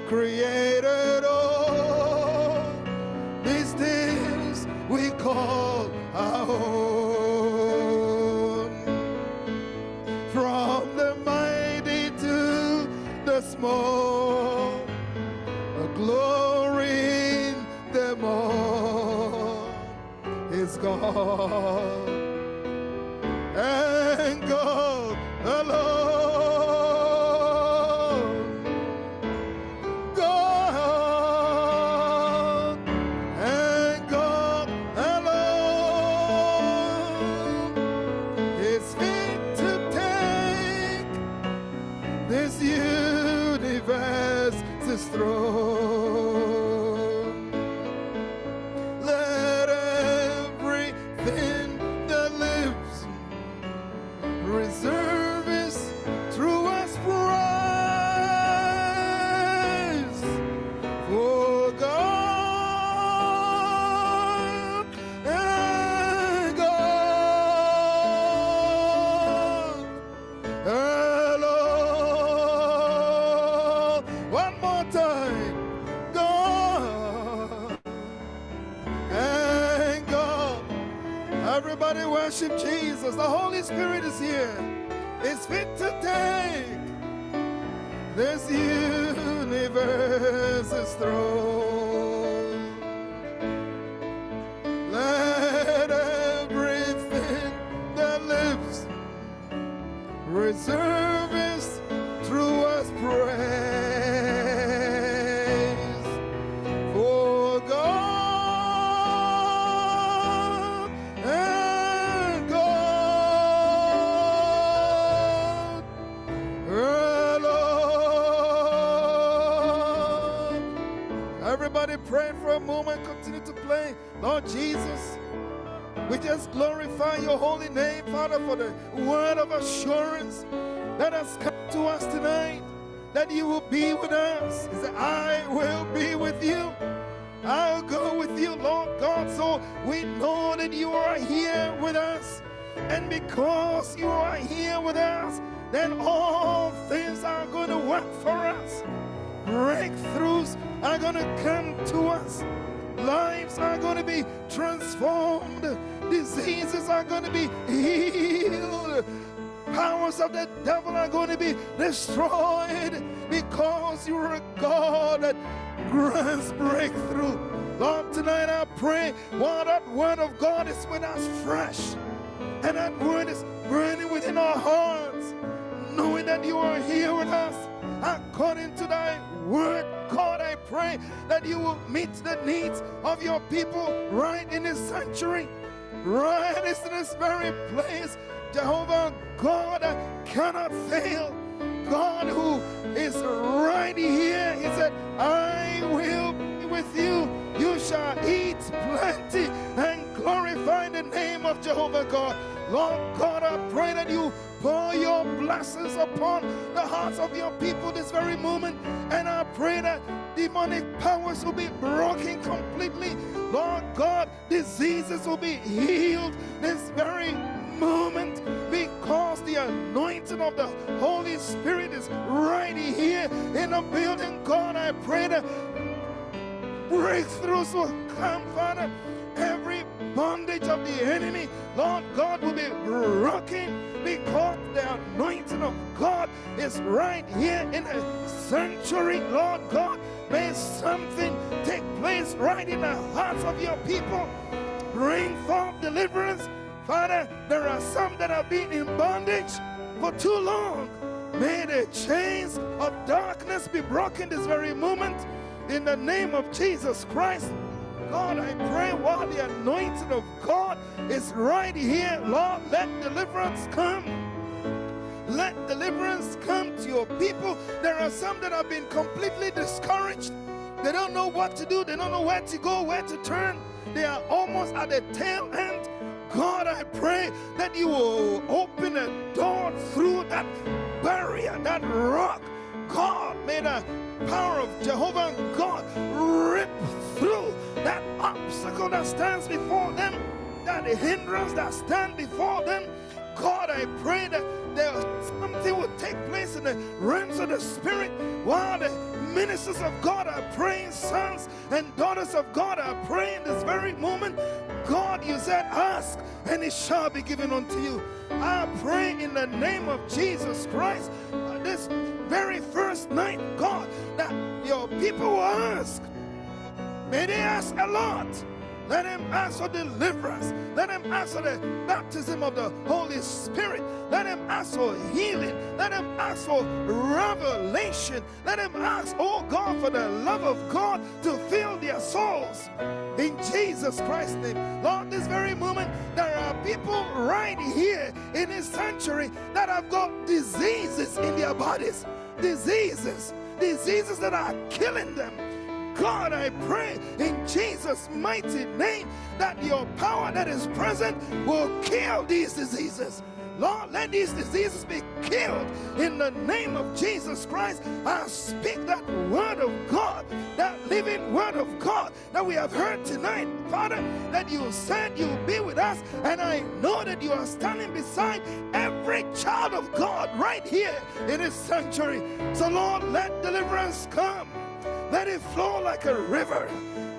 created all these things we call our own. From the mighty to the small, a glory in them all is God and God alone. God and God alone is fit to take this universe's throne. Let everything that lives reserve His truest prize for God and God alone. One more time. God and God. Everybody worship Jesus. The Holy Spirit is here. It's fit to take this universe's throne. Let everything that lives reserve His truest praise for God and God alone. Everybody pray for a moment, continue to play. Lord Jesus, we just glorify your holy name, Father, for the word of assurance that has come to us tonight, that you will be with us. He said, I will be with you. I'll go with you, Lord God. So we know that you are here with us. And because you are here with us, then all things are going to work for us. Breakthroughs are going to come to us. Lives are going to be transformed. Diseases are going to be healed. Powers of the devil are going to be destroyed because you are a God that grants breakthrough. Lord, tonight I pray while that word of God is with us fresh, and that word is burning within our hearts, knowing that you are here with us according to thy word. God, I pray that you will meet the needs of your people right in this sanctuary, right in this very place. Jehovah God cannot fail. God who is right here. He said, I will be with you. You shall eat plenty and glorify the name of Jehovah God. Lord God, I pray that you pour your blessings upon the hearts of your people this very moment. And I pray that demonic powers will be broken completely. Lord God, diseases will be healed this very moment, because the anointing of the Holy Spirit is right here in the building. God, I pray that breakthroughs will come, Father. Every bondage of the enemy, Lord God, will be broken because the anointing of God is right here in the sanctuary. Lord God, may something take place right in the hearts of your people. Bring forth deliverance. Father, there are some that have been in bondage for too long. May the chains of darkness be broken this very moment in the name of Jesus Christ. God, I pray while the anointing of God is right here, Lord, let deliverance come. Let deliverance come to your people. There are some that have been completely discouraged. They don't know what to do. They don't know where to go, where to turn. They are almost at the tail end. God, I pray that you will open a door through that barrier, that rock. God, may the power of Jehovah God rip through that obstacle that stands before them, that hindrance that stands before them. God, I pray that something will take place in the realms of the Spirit while the ministers of God are praying, sons and daughters of God are praying this very moment. God, you said, ask and it shall be given unto you. I pray in the name of Jesus Christ, this very first night, God, that your people will ask. May they ask a lot. Let them ask for deliverance. Let them ask for the baptism of the Holy Spirit. Let them ask for healing. Let them ask for revelation. Let them ask, oh God, for the love of God to fill their souls. In Jesus Christ's name. Lord, this very moment, there are people right here in this sanctuary that have got diseases in their bodies. Diseases that are killing them. God, I pray in Jesus' mighty name that your power that is present will kill these diseases. Lord, let these diseases be killed in the name of Jesus Christ. I speak that word of God, that living word of God that we have heard tonight, Father, that you said you'll be with us, and I know that you are standing beside every child of God right here in this sanctuary. So Lord, let deliverance come. Let it flow like a river.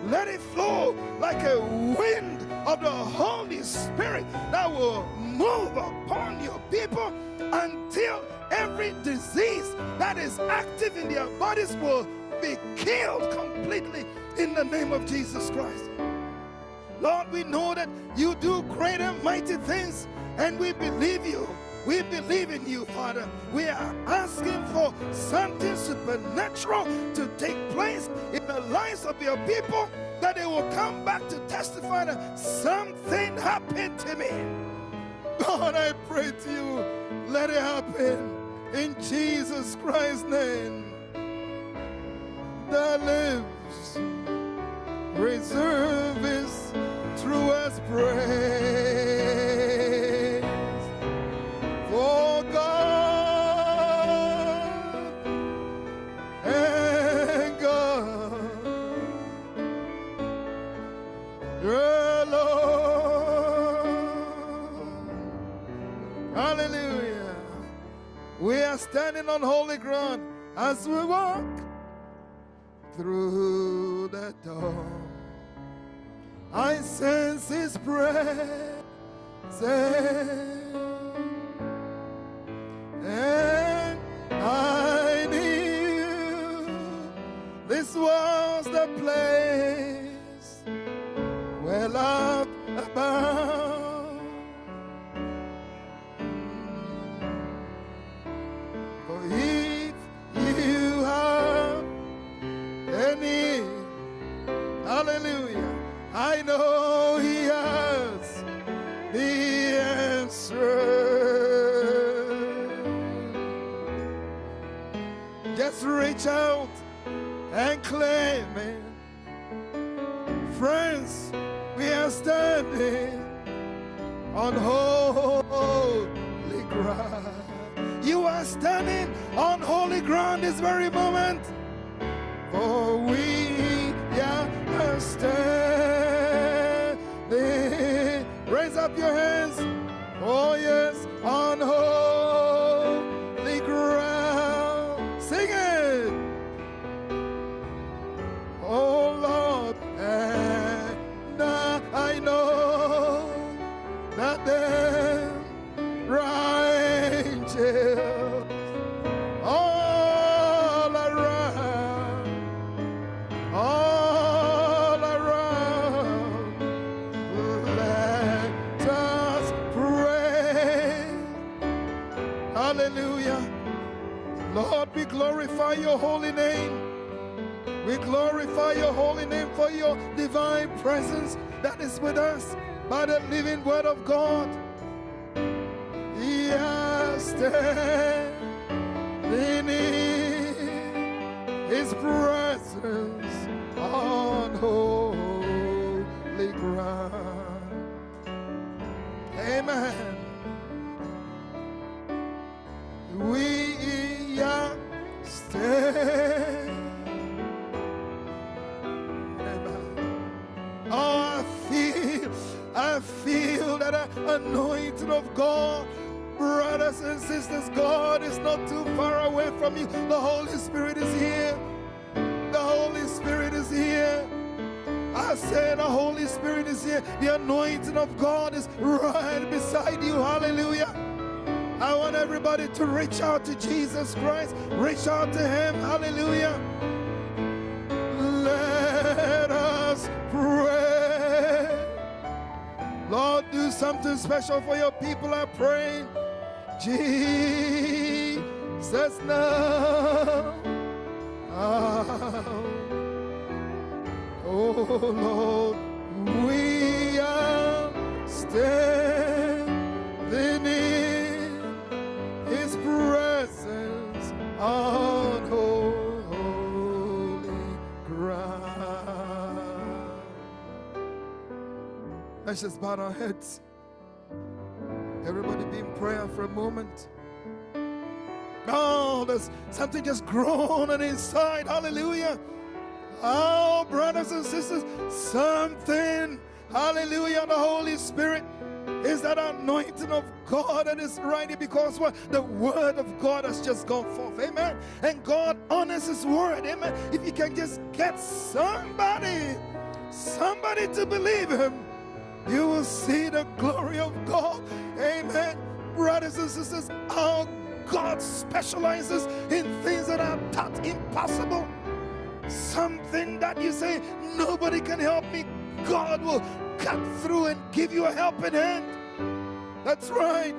Let it flow like a wind of the Holy Spirit that will move upon your people until every disease that is active in their bodies will be killed completely in the name of Jesus Christ. Lord, we know that you do great and mighty things, and we believe you. We believe in you, Father. We are asking for something supernatural to take place in the lives of your people, that they will come back to testify that something happened to me. God, I pray to you, let it happen in Jesus Christ's name. That lives, reserve his truest praise. For God and God, your Lord. Hallelujah. We are standing on holy ground as we walk through the door. I sense his presence. And I knew this was the place where love abounds. For if you have any, hallelujah, I know he has the answer. Just reach out and claim it. Friends, we are standing on holy ground. You are standing on holy ground this very moment. For we are standing. Raise up your hands. Oh yes, on holy ground. Sing it. Oh Lord, and I know that there are angels all around, all around. Let us pray. Hallelujah. Lord, we glorify your holy name. We glorify your holy name for your divine presence that is with us by the living word of God. Yes, standing in his presence on holy ground. Amen. We are standing. I feel that anointing of God. Brothers and sisters, God is not too far away from you. The Holy Spirit is here. The Holy Spirit is here. I said the Holy Spirit is here. The anointing of God is right beside you. Hallelujah. I want everybody to reach out to Jesus Christ. Reach out to Him. Hallelujah. Let us pray. Lord, do something special for your people, I pray. Jesus now. Oh Lord, we are standing in His presence on holy ground. Let's just bow our heads. Everybody be in prayer for a moment. Oh, there's something just groaning inside. Hallelujah. Oh, brothers and sisters, something. Hallelujah. The Holy Spirit is that anointing of God that is right here, because what? The word of God has just gone forth. Amen. And God honors His word. Amen. If you can just get somebody to believe Him, you will see the glory of God. Amen. Brothers and sisters, our God specializes in things that are thought impossible. Something that you say, nobody can help me. God will cut through and give you a helping hand. That's right.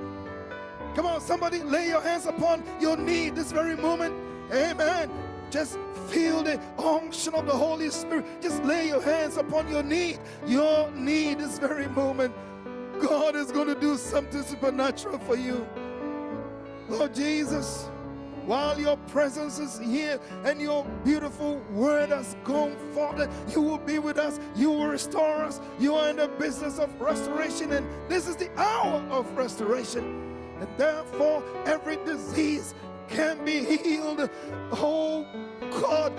Come on, somebody, lay your hands upon your need this very moment. Amen. Just feel the unction of the Holy Spirit. Just lay your hands upon your need this very moment. God is going to do something supernatural for you. Lord Jesus, while your presence is here and your beautiful word has gone forth, you will be with us. You will restore us. You are in the business of restoration, and this is the hour of restoration. And therefore, every disease can be healed. Oh God,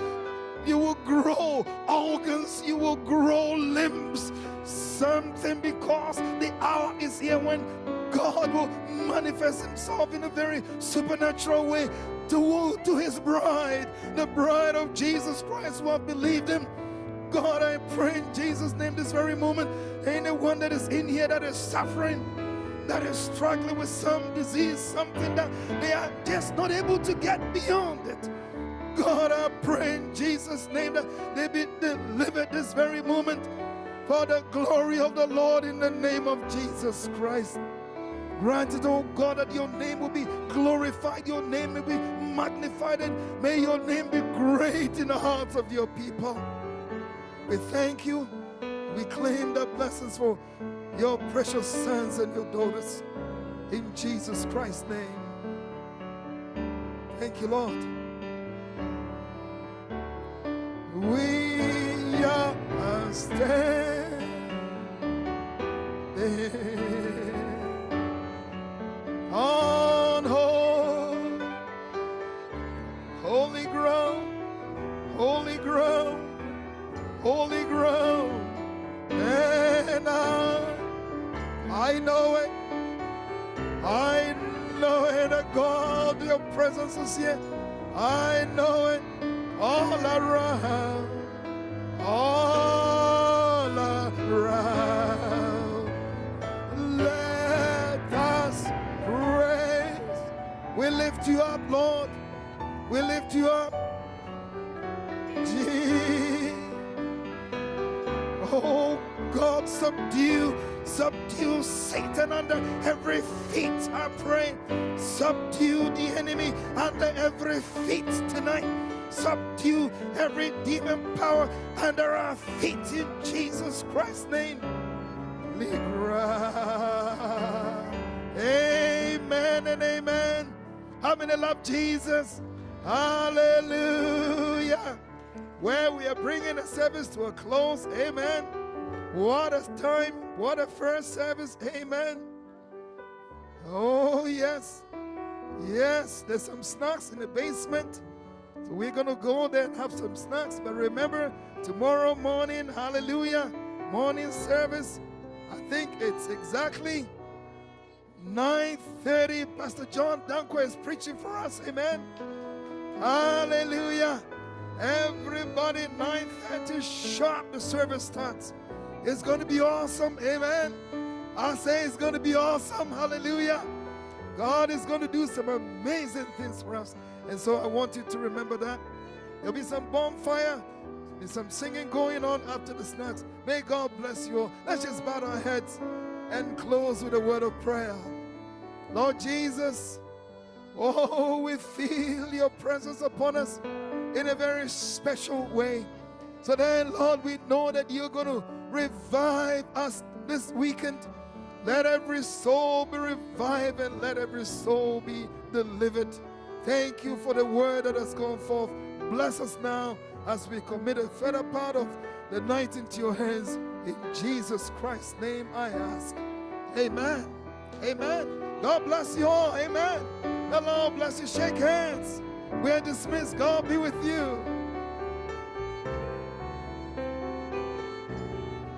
you will grow organs, you will grow limbs, something, because the hour is here when God will manifest Himself in a very supernatural way to His bride, the bride of Jesus Christ who have believed Him. God, I pray in Jesus' name this very moment, anyone that is in here that is suffering, that is struggling with some disease, something that they are just not able to get beyond it, God, I pray in Jesus' name that they be delivered this very moment for the glory of the Lord in the name of Jesus Christ. Grant it, oh God, that your name will be glorified, your name will be magnified, and may your name be great in the hearts of your people. We thank you. We claim the blessings for your precious sons and your daughters. In Jesus Christ's name. Thank you, Lord. We are standing on holy ground, holy ground, holy ground. And I know it, that God, your presence is here. I know it. All around, let us praise. We lift you up, Lord. We lift you up. Oh God, subdue Satan under every feet, I pray. Subdue the enemy under every feet tonight. Subdue every demon power under our feet in Jesus Christ's name. Amen and amen. How many love Jesus? Hallelujah. Where we are bringing the service to a close. Amen. What a time. What a first service. Amen. Oh, yes. Yes, there's some snacks in the basement. So we're going to go there and have some snacks. But remember, tomorrow morning, hallelujah, morning service, I think it's exactly 9:30. Pastor John Dankwa is preaching for us. Amen. Hallelujah. Everybody, 9:30 sharp, the service starts. It's going to be awesome. Amen. I say it's going to be awesome. Hallelujah. God is going to do some amazing things for us. And so I want you to remember that. There'll be some bonfire. There'll be some singing going on after the snacks. May God bless you all. Let's just bow our heads and close with a word of prayer. Lord Jesus, oh, we feel your presence upon us in a very special way. So then, Lord, we know that you're going to revive us this weekend. Let every soul be revived and let every soul be delivered. Thank you for the word that has gone forth. Bless us now as we commit a further part of the night into your hands. In Jesus Christ's name I ask. Amen. Amen. God bless you all. Amen. The Lord bless you. Shake hands. We are dismissed. God be with you.